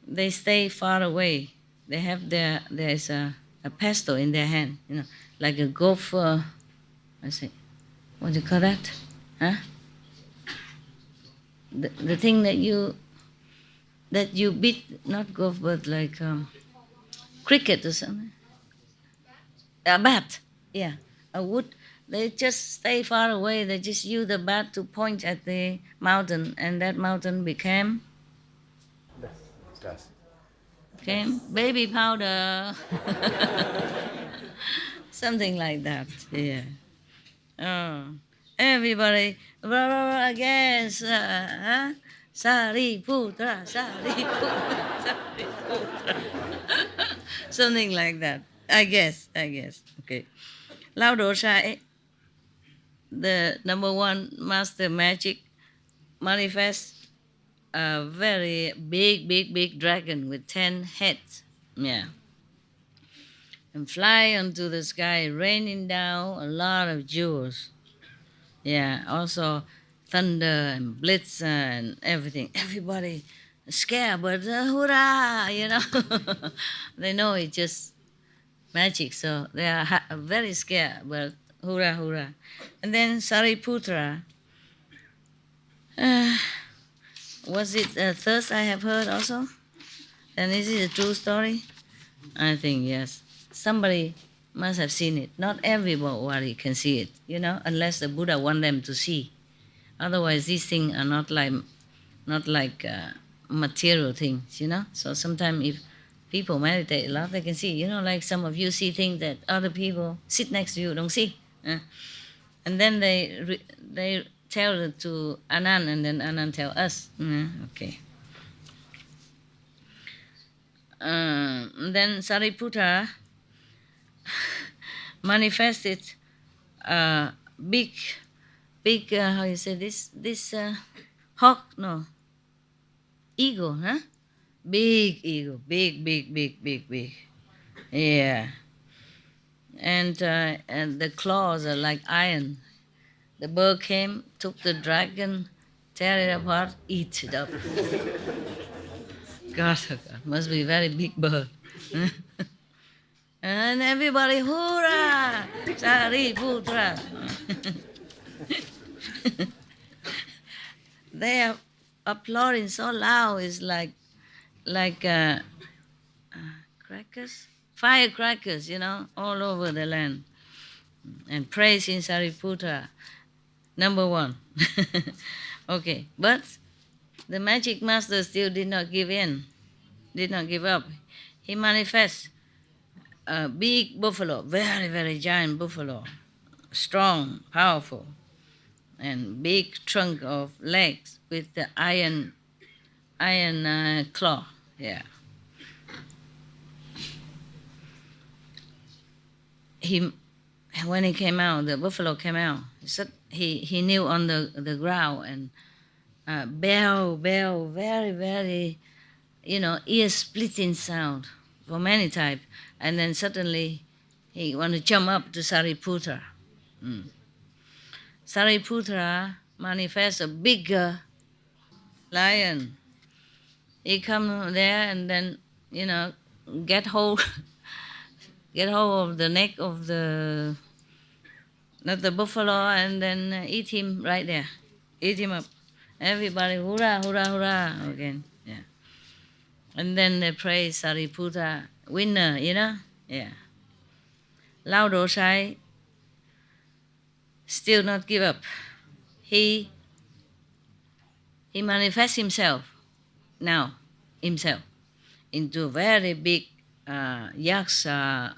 They stay far away. They have there's a pestle in their hand, like a golf. I say, what do you call that? Huh? The thing that you beat, not golf, but like cricket or something. A bat, yeah, a wood. They just stay far away. They just use the bat to point at the mountain, and that mountain became Dust. baby powder. Something like that. Yeah. Oh, everybody, blah, blah, blah, again. Sariputra, Sariputra, Sariputra. Something like that. I guess. Okay. Lao Dosai, the number 1 master magic, manifests a very big, big, big dragon with 10 heads. Yeah. And fly onto the sky, raining down a lot of jewels. Yeah, also thunder and blitz and everything. Everybody scared, but hurrah, They know it's just magic, so they are very scared, but hurrah, hurrah. And then Sariputra, was it thirst I have heard also? And is it a true story? I think yes. Somebody must have seen it. Not everybody can see it, unless the Buddha want them to see. Otherwise, these things are not like material things, So sometimes if people meditate a lot, they can see, like some of you see things that other people sit next to you don't see. And then they tell it to Anand, and then Anand tell us. Okay. Then Sariputra manifested big, how you say this hawk, no, eagle, huh? Big eagle, big. Yeah. And the claws are like iron. The bird came, took the dragon, tear it apart, eat it up. God, oh God, must be a very big bird. And everybody, hoorah! Sariputra! They are applauding so loud, it's like crackers, firecrackers, all over the land. And praising Sariputra, number one. Okay, but the magic master still did not give in, did not give up. He manifests a big buffalo, very, very giant buffalo, strong, powerful, and big trunk of legs with the iron claw. Yeah. He when he came out, the buffalo came out. He kneeled on the ground and bell, very, very, ear splitting sound for many types. And then suddenly he want to jump up to Sariputra. Mm. Sariputra manifests a bigger lion. He come there and then, get hold get hold of the neck of the not the buffalo and then eat him right there. Eat him up. Everybody hurrah, hurrah, hurrah again. Yeah. And then they praise Sariputra, winner, Yeah. Lao Dosai still not give up. He manifests himself now, himself, into a very big yaksa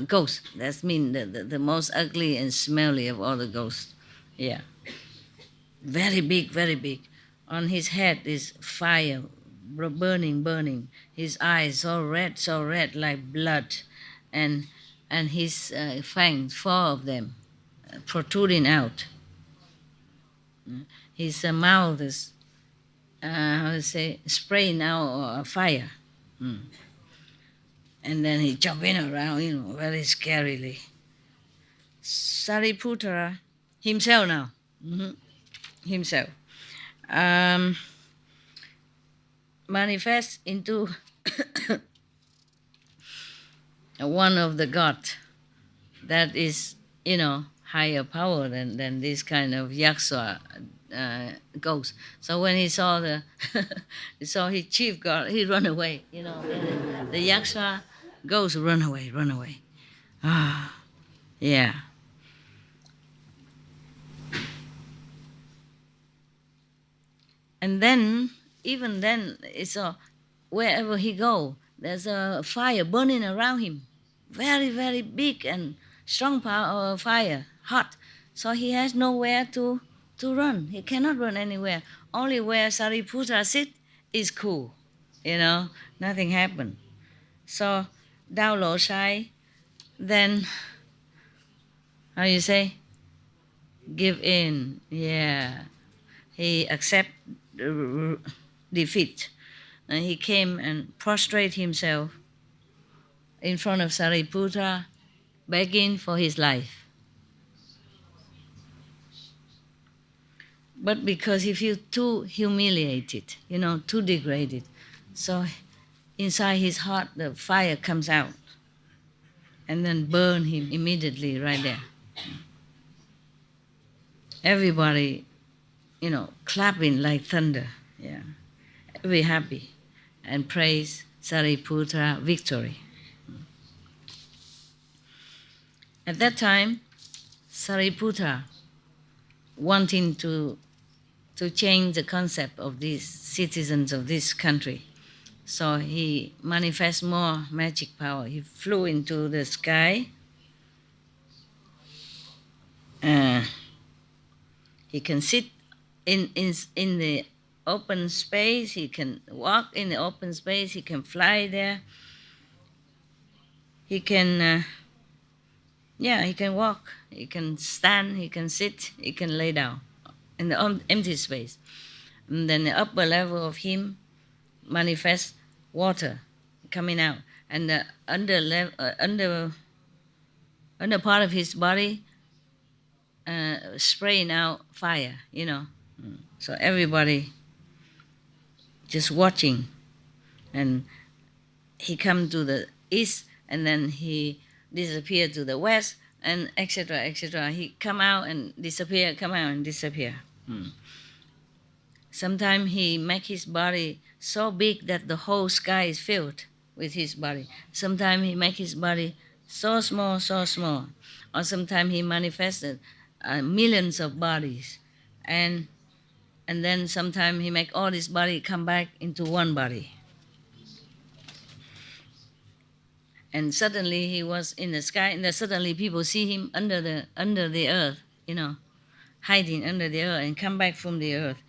ghost. That means the most ugly and smelly of all the ghosts. Yeah. Very big, very big. On his head is fire, burning. His eyes so red like blood, and his fangs, four of them, protruding out. His mouth is, spraying out fire. And then he jumping around, very scarily. Sariputra himself now. Himself. Manifests into one of the gods that is, higher power than this kind of yaksa ghost. So when he saw he saw his chief god, he run away. The yaksa ghost run away. Ah, yeah. And then, even then, it's wherever he go, there's a fire burning around him, very, very big and strong power fire, hot. So he has nowhere to run. He cannot run anywhere. Only where Sariputra sit is cool, nothing happened. So Dao Lo Sai then, how you say, give in, yeah. He accept defeat. And he came and prostrate himself in front of Sariputra, begging for his life. But because he feels too humiliated, too degraded, so inside his heart the fire comes out and then burn him immediately right there. Everybody, clapping like thunder, yeah. Very happy and praise Sariputra victory. At that time, Sariputra, wanting to change the concept of these citizens of this country, so he manifests more magic power. He flew into the sky. He can sit in the open space. He can walk in the open space. He can fly there. He can, he can walk. He can stand. He can sit. He can lay down in the empty space. And then the upper level of him manifests water coming out, and the under part of his body spraying out fire, So everybody just watching, and he come to the east, and then he disappeared to the west, and etc. etc. He come out and disappear, come out and disappear. Sometimes he make his body so big that the whole sky is filled with his body. Sometimes he make his body so small, so small. Or sometimes he manifested millions of bodies, and then sometimes he make all this body come back into one body. And suddenly he was in the sky, and then suddenly people see him under the earth, hiding under the earth, and come back from the earth,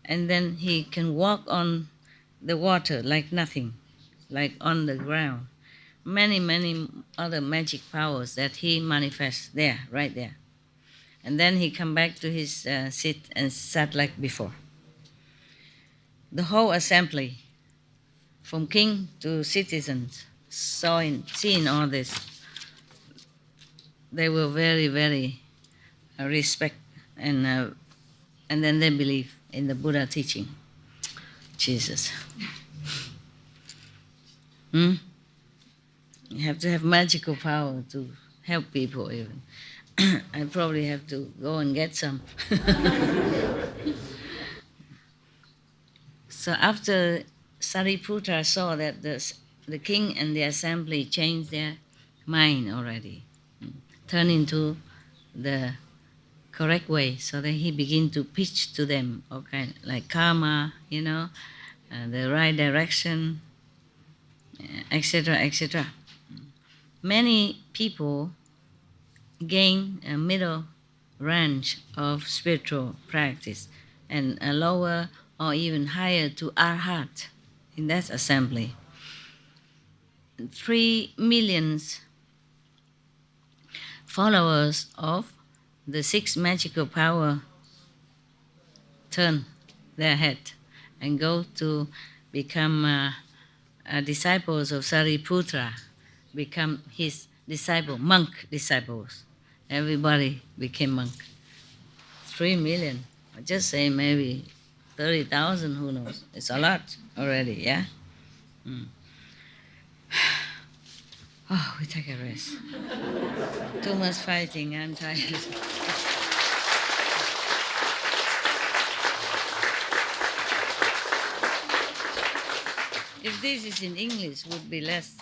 and then he can walk on the water like nothing, like on the ground. Many other magic powers that he manifests there, right there. And then he come back to his seat and sat like before. The whole assembly, from king to citizens, seeing all this, they were very, very respect, and then they believe in the Buddha teaching, Jesus. You have to have magical power to help people even. I probably have to go and get some. So after Sariputra saw that the king and the assembly changed their mind already, turned into the correct way, so that he began to pitch to them, okay, like karma, the right direction, etc., etc. Many people gain a middle range of spiritual practice, and a lower or even higher to arhat in that assembly. 3 million followers of the 6 magical power turn their head and go to become disciples of Sariputra, become his disciple, monk disciples. Everybody became monk. 3 million. I just say maybe 30,000, who knows? It's a lot already, yeah? Oh, we take a rest. Too much fighting, I'm tired. If this is in English, would be less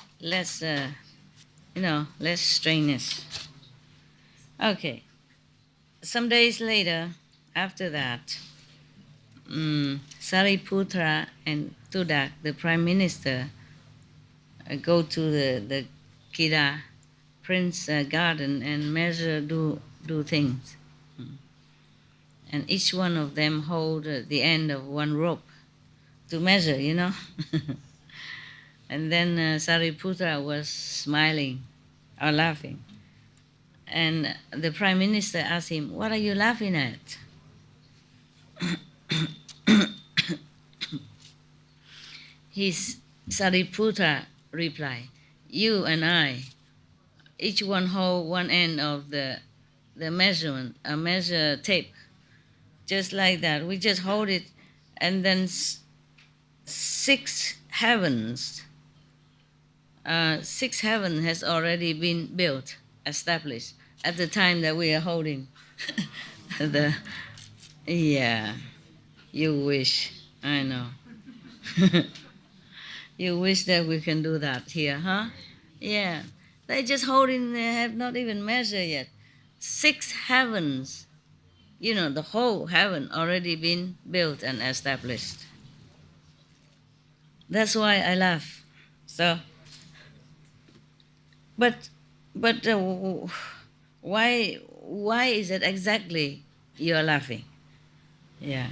strangeness. Okay. Some days later, after that, Sariputra and Tudak, the prime minister, go to the Kida prince garden and measure, do things. And each one of them hold the end of one rope to measure, And then Sariputra was smiling or laughing. And the prime minister asked him, "What are you laughing at?" His Sariputra replied, "You and I, each one hold one end of the measurement, a measure tape, just like that. We just hold it, and then 6 heavens, 6 heaven has already been built, established at the time that we are holding yeah, you wish, I know." You wish that we can do that here, huh? Yeah. They just holding, they have not even measured yet. 6 heavens, the whole heaven already been built and established. That's why I laugh. So, but why is it exactly you're laughing? Yeah.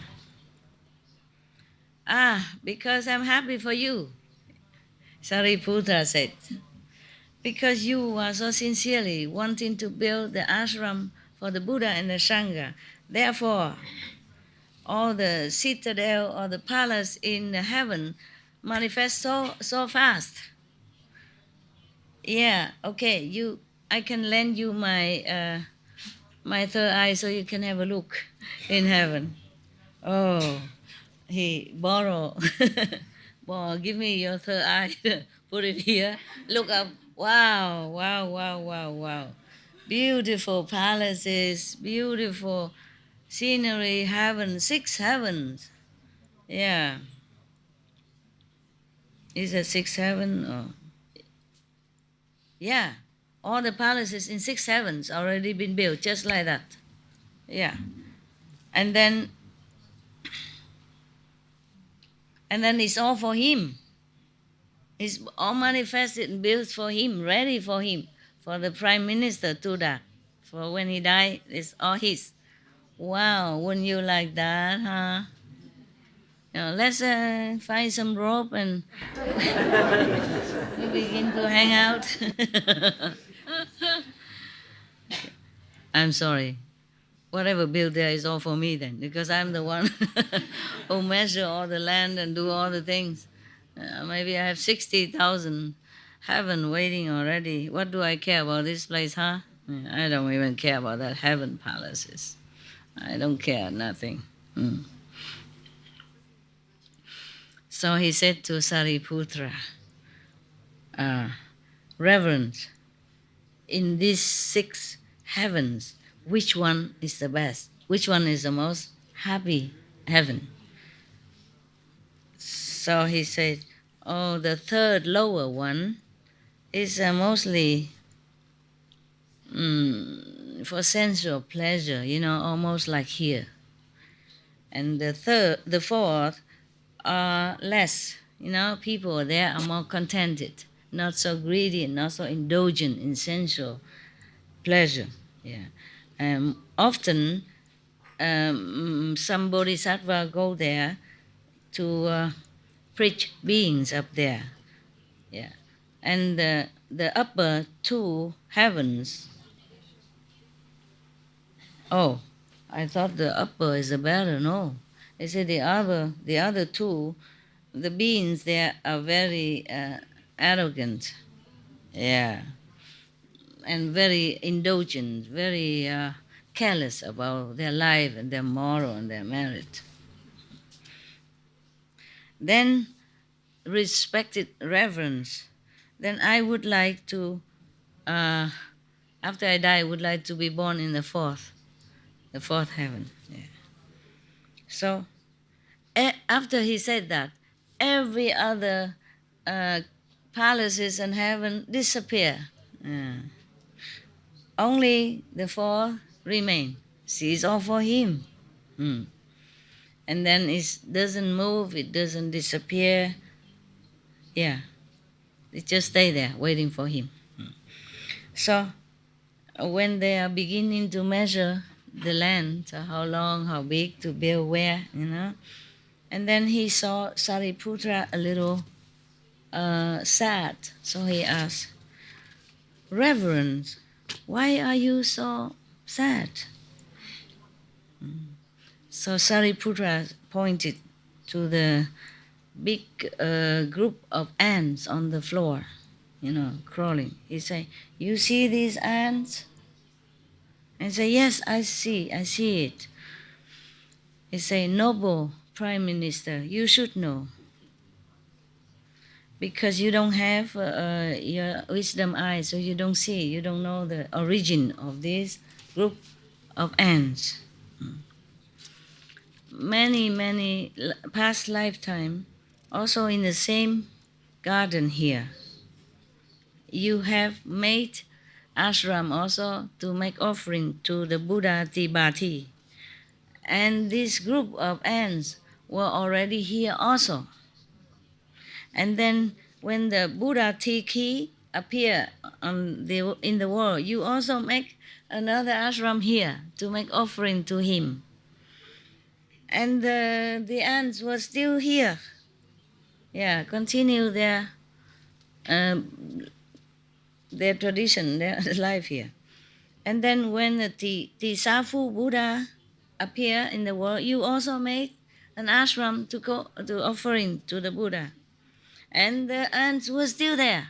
Because I'm happy for you, Sariputra said. Because you are so sincerely wanting to build the ashram for the Buddha and the Sangha. Therefore, all the citadel or the palace in the heaven manifest so fast. Yeah, okay, I can lend you my my third eye so you can have a look in heaven. Oh, he borrow, give me your third eye, put it here, look up. Wow, wow, wow, wow, wow. Beautiful palaces, beautiful scenery, heaven, six heavens. Yeah. Is it six heaven? Or yeah. All the palaces in six heavens already been built, just like that. Yeah. And then it's all for him. It's all manifested and built for him, ready for him, for the Prime Minister to that. For when he died, it's all his. Wow, wouldn't you like that, huh? Let's find some rope and we begin to hang out. I'm sorry. Whatever built there is all for me then, because I'm the one who measure all the land and do all the things. Maybe I have 60,000 heaven waiting already. What do I care about this place, huh? I don't even care about that heaven palaces. I don't care, nothing. So he said to Sariputra, Reverend, in these six heavens, which one is the best? Which one is the most happy heaven? So he said, oh, the third lower one is mostly for sensual pleasure, almost like here. And the fourth are less, people there are more contented, not so greedy, not so indulgent in sensual pleasure. Yeah. Often, some bodhisattva go there to preach beings up there. Yeah. And the upper two heavens. Oh, I thought the upper is the better. No, they said the other two, the beings there are very arrogant. Yeah. And very indulgent, very careless about their life and their moral and their merit. Then, respected reverence, then I would like to, after I die, I would like to be born in the fourth heaven. Yeah. So, after he said that, every other palaces and heaven disappear. Only the four remain. See, it's all for him. And then it doesn't move, it doesn't disappear. Yeah, it just stay there waiting for him. So when they are beginning to measure the land, so how long, how big to build where, and then he saw Sariputra a little sad. So he asked, Reverend, why are you so sad? So Sariputra pointed to the big group of ants on the floor, crawling. He said, you see these ants? And say, yes, I see it. He said, noble Prime Minister, you should know. Because you don't have your wisdom eyes, so you don't see, you don't know the origin of this group of ants. Many past lifetime, also in the same garden here, you have made ashram also to make offering to the Buddha Tibati. And this group of ants were already here also. And then when the Buddha Tiki appear in the world, you also make another ashram here to make offering to him. And the ants were still here. Yeah, continue their tradition, their life here. And then when the Tisafu Buddha appear in the world, you also made an ashram to go to offering to the Buddha. And the ants were still there.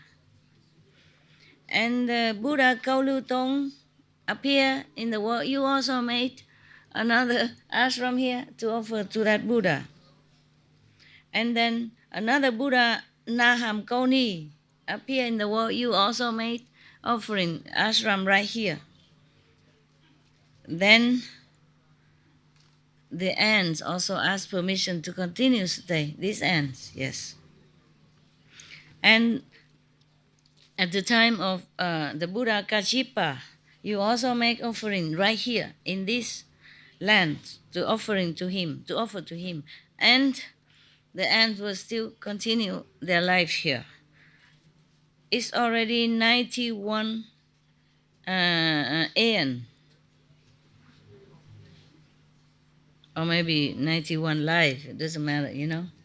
And the Buddha Kaulutong appear in the world, you also made another ashram here to offer to that Buddha. And then another Buddha, Naham Koni, appear in the world, you also made offering ashram right here. Then the ants also ask permission to continue stay. These ants, yes. And at the time of the Buddha Kachipa, you also make offering right here in this land to offering to him, to offer to him. And the ants will still continue their life here. It's already 91 aeon, or maybe 91 life. It doesn't matter,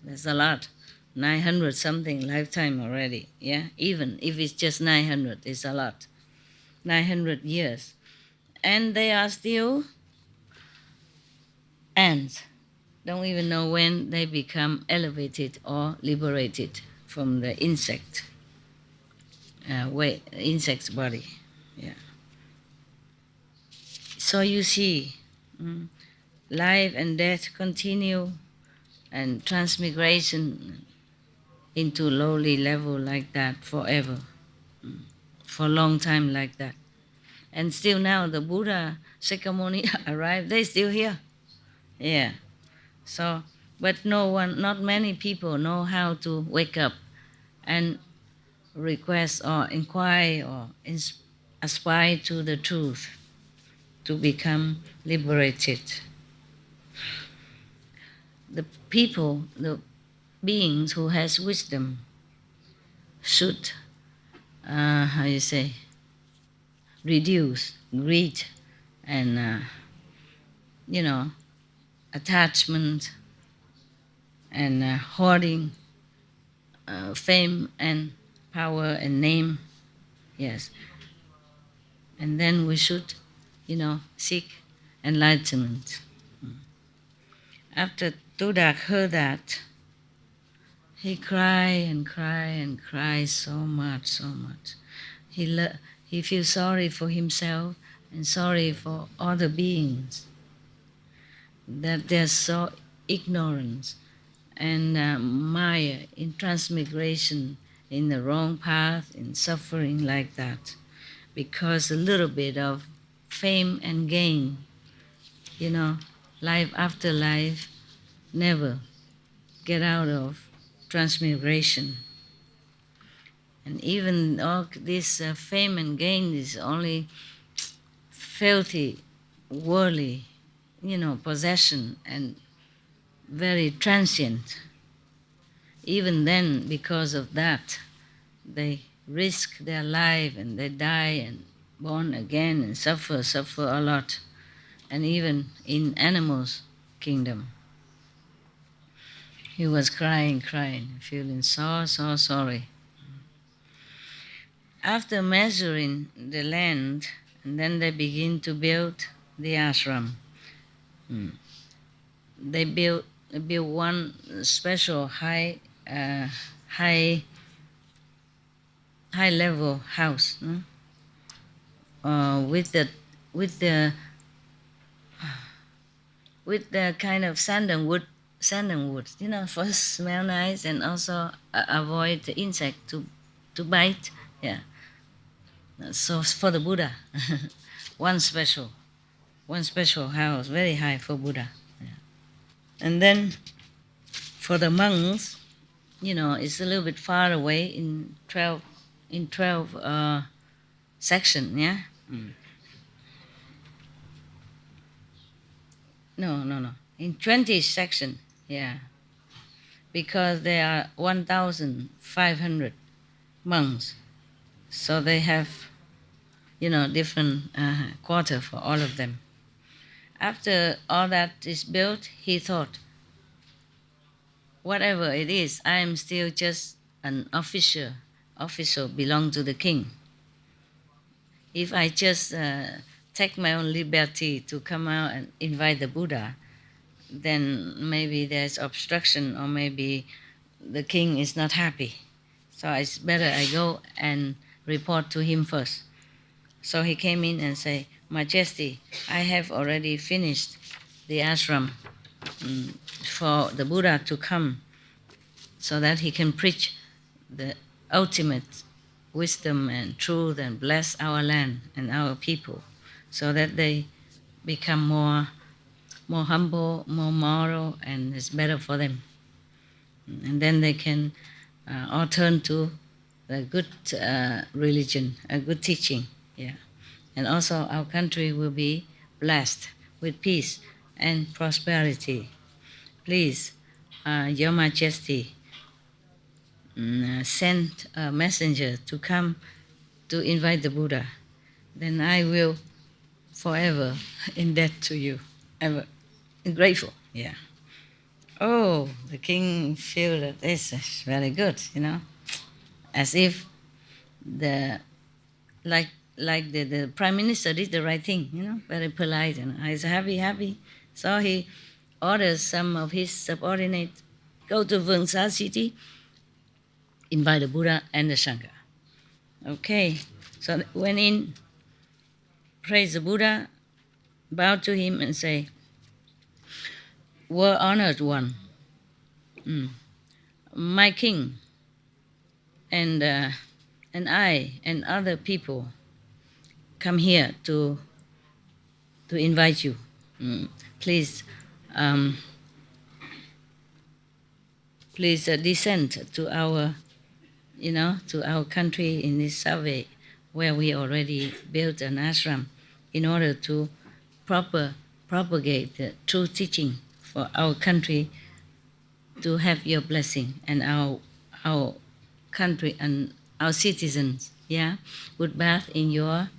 there's a lot. 900 something lifetime already, yeah? Even if it's just 900, it's a lot. 900 years. And they are still ants. Don't even know when they become elevated or liberated from the insect's body. Yeah. So you see, life and death continue, and transmigration into lowly level like that forever, for a long time like that. And still now the Buddha Shakyamuni arrived, they're still here. Yeah. So, but not many people know how to wake up and request or inquire or aspire to the truth, to become liberated. The people, the beings who has wisdom should, reduce greed and, attachment and hoarding fame and power and name. Yes. And then we should, seek enlightenment. After Tudak heard that, he cried and cried and cried so much, so much. He feels sorry for himself and sorry for other beings, that they're so ignorant and mire in transmigration, in the wrong path, in suffering like that, because a little bit of fame and gain, life after life, never get out of transmigration. And even all this fame and gain is only filthy, worldly, possession, and very transient. Even then, because of that, they risk their life and they die and born again and suffer a lot. And even in animals' kingdom, he was crying, feeling so sorry. After measuring the land, and then they begin to build the ashram. They built one special high level house, with the kind of sandalwood, first smell nice and also avoid the insect to bite. Yeah. So for the Buddha, one special house, very high for Buddha. Yeah. And then for the monks, it's a little bit far away in 12 section, yeah? No. In 20 section, yeah. Because there are 1,500 monks. So they have, different quarter for all of them. After all that is built, he thought, whatever it is, I am still just an official belong to the king. If I just take my own liberty to come out and invite the Buddha, then maybe there's obstruction or maybe the king is not happy. So it's better I go and report to him first. So he came in and said, Majesty, I have already finished the ashram for the Buddha to come so that he can preach the ultimate wisdom and truth and bless our land and our people so that they become more humble, more moral, and it's better for them. And then they can all turn to a good religion, a good teaching. Yeah. And also our country will be blessed with peace and prosperity. Please, Your Majesty, send a messenger to come to invite the Buddha. Then I will forever in debt to you. Ever grateful. Yeah. Oh, the king feel that this is very good, as if the the prime minister did the right thing, very polite, and he's happy. So he orders some of his subordinates go to Vungsa city, invite the Buddha and the Sangha. Okay, so they went in, praise the Buddha, bow to him and say, "Well honored one, my king, and I and other people come here to invite you. Please, descend to our, to our country in this survey where we already built an ashram in order to propagate the true teaching for our country to have your blessing, and our country and our citizens, would bath in your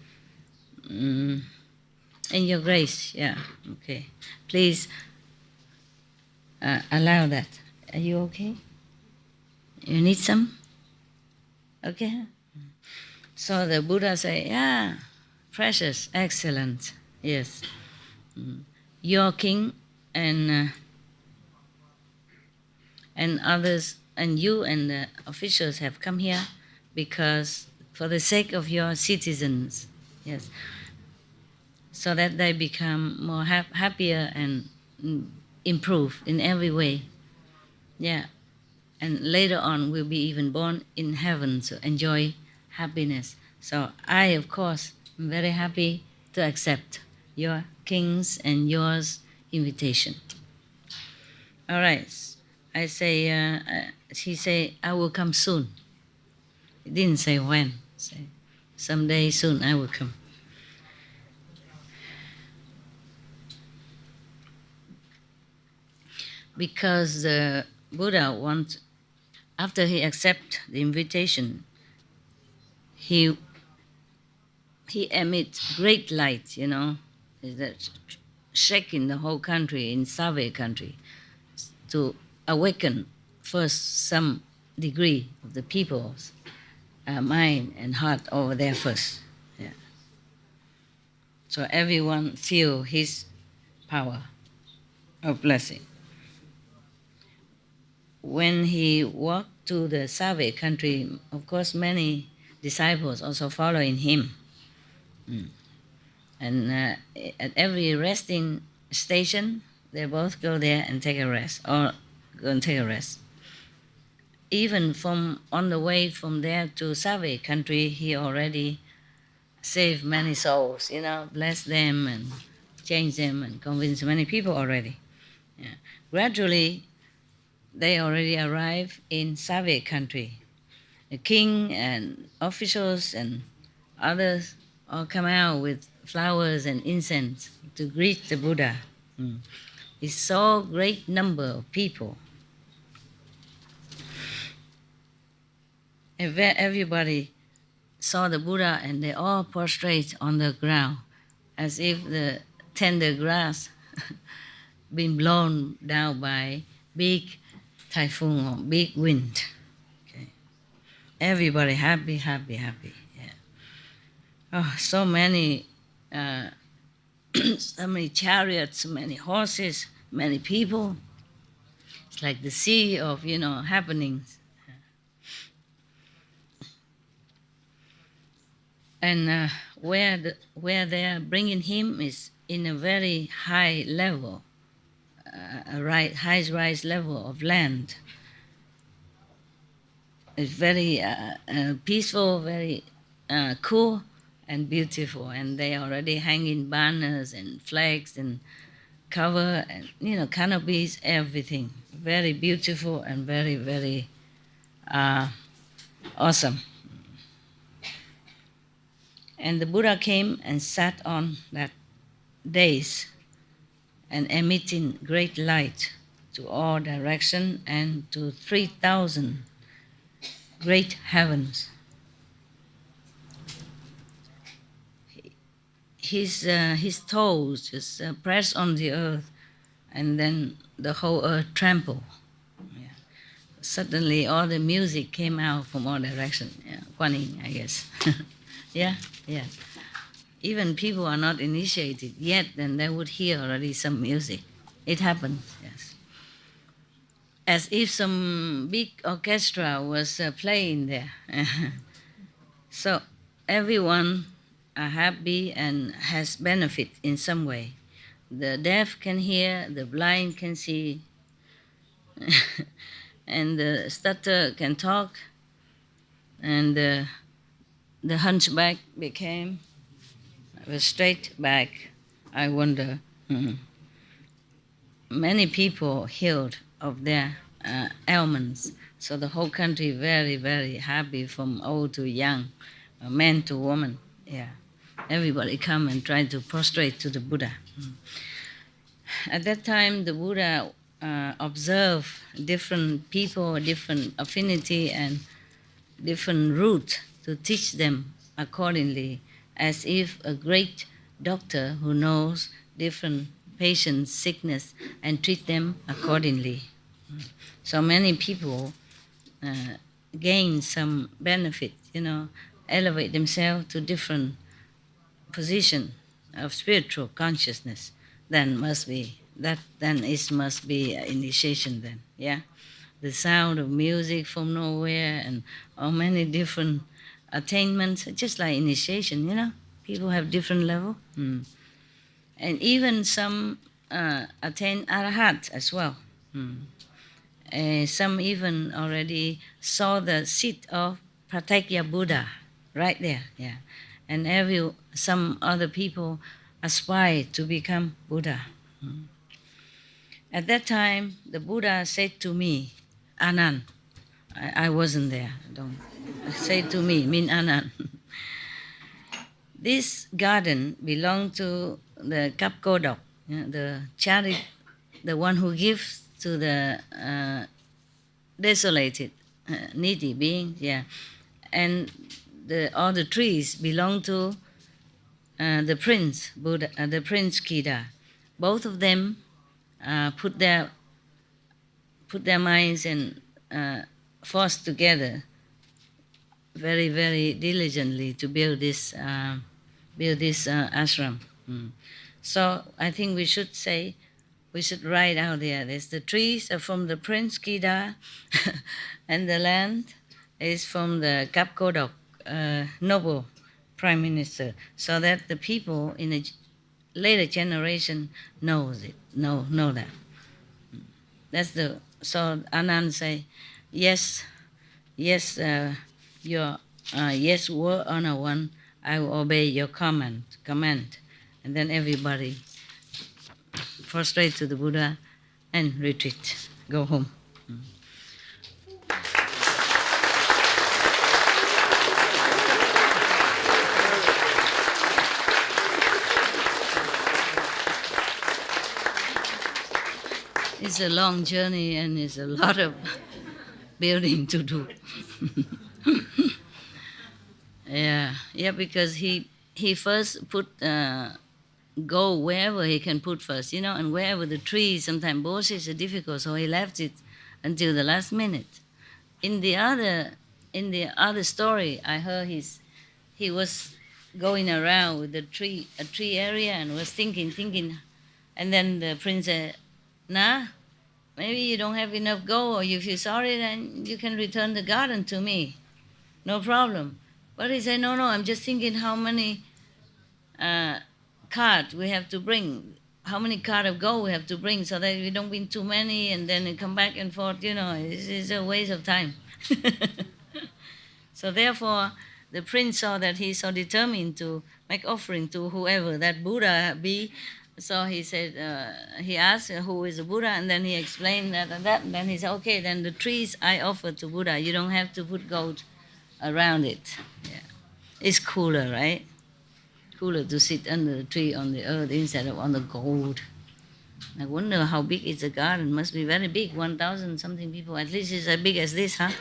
grace, okay. Please allow that. Are you okay? You need some? Okay. So the Buddha say, precious, excellent, yes. Your king and others, and you and the officials have come here because for the sake of your citizens, yes, so that they become more happier and improve in every way, and later on will be even born in heaven to enjoy happiness. So I, of course, am very happy to accept your king's and yours invitation. All right. I say, he say, I will come soon. He didn't say when. Say, someday soon I will come. Because the Buddha after he accept the invitation, he emits great light, that shaking the whole country, in Save country, to awaken first some degree of the people's mind and heart over there first. Yeah. So everyone feel his power of blessing. When he walked to the Save country, of course, many disciples also following him. And at every resting station, they both go there and take a rest, or go and take a rest. Even from on the way from there to Save country, he already saved many souls, blessed them and changed them and convinced many people already. Yeah. Gradually, they already arrive in Save country. The king and officials and others all come out with flowers and incense to greet the Buddha. It's so great number of people. Everybody saw the Buddha and they all prostrate on the ground as if the tender grass been blown down by big typhoon or big wind. Okay. Everybody happy. Yeah. Oh, so many so many chariots, so many horses, many people. It's like the sea of, happenings. And where they are bringing him is in a very high level, high rise level of land. It's very peaceful, very cool and beautiful. And they already hanging banners and flags and cover and canopies, everything. Very beautiful and very very awesome. And the Buddha came and sat on that dais and emitting great light to all direction and to 3,000 great heavens. His toes just press on the earth, and then the whole earth tremble. Yeah. Suddenly, all the music came out from all directions. Yeah, Kuan Yin, I guess. Yeah, yeah. Even people are not initiated yet, then they would hear already some music. It happens, yes. As if some big orchestra was playing there. So everyone are happy and has benefit in some way. The deaf can hear, the blind can see, and the stutter can talk, and the hunchback became a straight back. I wonder. Many people healed of their ailments. So the whole country very, very happy from old to young, man to woman. Yeah, everybody come and try to prostrate to the Buddha. At that time, the Buddha observed different people, different affinity, and different route to teach them accordingly, as if a great doctor who knows different patients' sickness and treat them accordingly. So many people gain some benefit, elevate themselves to different position of spiritual consciousness. Then must be that. Then it must be initiation. Then, yeah, the sound of music from nowhere and all many different attainments, just like initiation. People have different level, and even some attain arahat as well. Some even already saw the seat of Pratyekya Buddha right there, yeah. And some other people aspire to become Buddha. At that time, the Buddha said to me, Anand, I wasn't there, don't say to me, mean Anand. This garden belonged to the Kapkodok, the one who gives to the desolated, needy beings, yeah. And all the trees belong to the prince Buddha, the prince Kida. Both of them put their minds and force together very very diligently to build this ashram. So I think we should write out there. There's the trees are from the Prince Kida, and the land is from the Kapkodok noble prime minister, so that the people in the later generation know that. That's the so Anand say, yes, your yes, word honor one. I will obey your command, and then everybody prostrate to the Buddha and retreat, go home. It's a long journey and it's a lot of building to do. Yeah, because he first put go wherever he can put first, and wherever the trees, sometimes bushes are difficult, so he left it until the last minute. In the other story, I heard he was going around with a tree area and was thinking, and then the prince said, "Nah, maybe you don't have enough gold, or if you're sorry, then you can return the garden to me. No problem." But he said, no, I'm just thinking how many cart we have to bring, how many cart of gold we have to bring so that we don't win too many and then it come back and forth, it's a waste of time. So therefore, the prince saw that he's so determined to make offering to whoever that Buddha be. So he said, he asked who is the Buddha, and then he explained that and that, and then he said, okay, then the trees I offer to Buddha, you don't have to put gold around it. Yeah. It's cooler, right? Cooler to sit under the tree on the earth instead of on the gold. I wonder how big is the garden. Must be very big, 1,000 something people. At least it's as big as this, huh?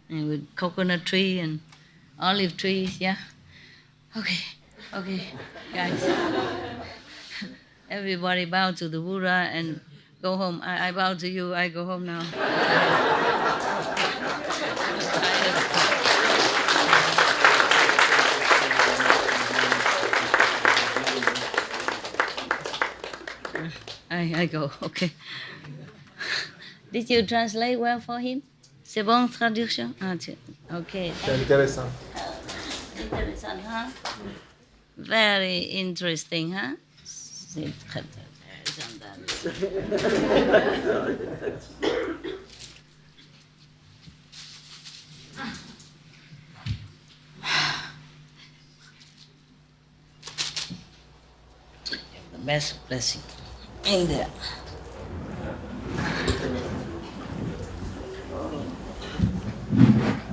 And with coconut tree and olive trees, yeah? Okay, guys. Everybody bow to the Buddha and go home. I bow to you, I go home now. I go, okay. Did you translate well for him? C'est bon, traduction? Okay. C'est intéressant. Interessant, huh? Very interesting, huh? C'est très intéressant. The best blessing in there.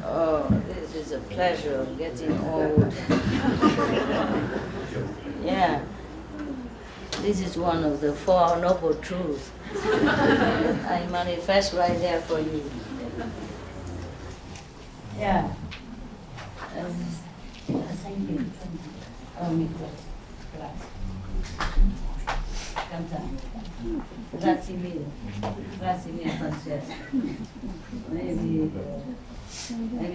Oh, this is a pleasure of getting old. Yeah. This is one of the Four Noble Truths. I manifest right there for you. Yeah. Thank you. Grazie mille. Grazie mille, Francesca. Maybe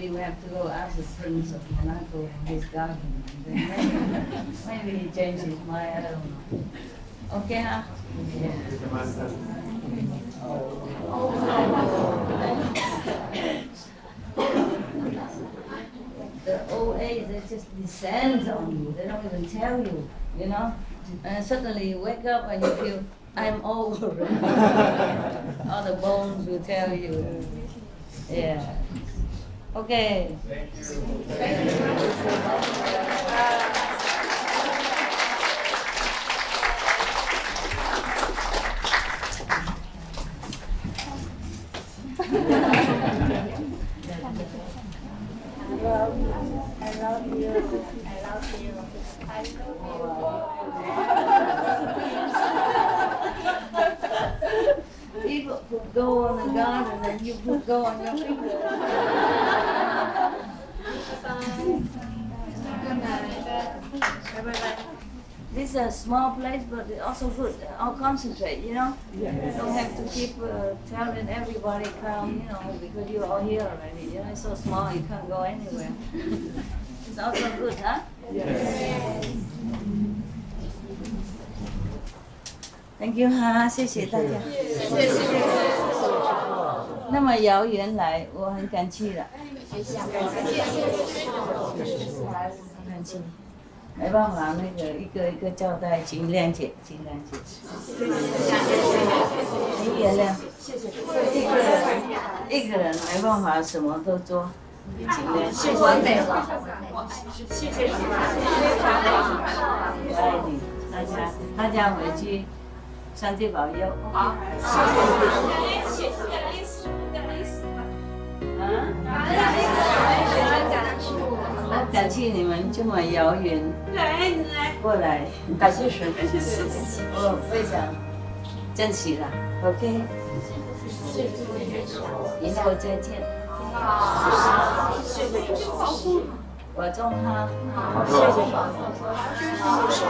we have to go ask the Prince of Monaco in his garden. Maybe he changed his mind, I don't know. Okay, huh? Yeah. The old age, they just descend on you. They don't even tell you, And suddenly you wake up and you feel, I'm old. All the bones will tell you. Yeah. Okay. People could go on the garden and you could go on your finger. This is a small place, but it's also good. All concentrate, You don't have to keep telling everybody come, because you're all here already. It's so small, you can't go anywhere. It's also good, huh? Yes. Thank you 哈，谢谢大家。谢谢。那么遥远来，我很感激了。感激。没办法，一个一个交代，请谅解，请谅解。请原谅。一个人没办法什么都做，请谅解。完美了。谢谢你。我爱你，大家回去。上帝保佑。好，谢谢。感谢你们这么遥远过来，感谢神，我非常珍惜了。OK， 以后再见。好，谢谢。我中哈。好，谢谢。好，谢谢。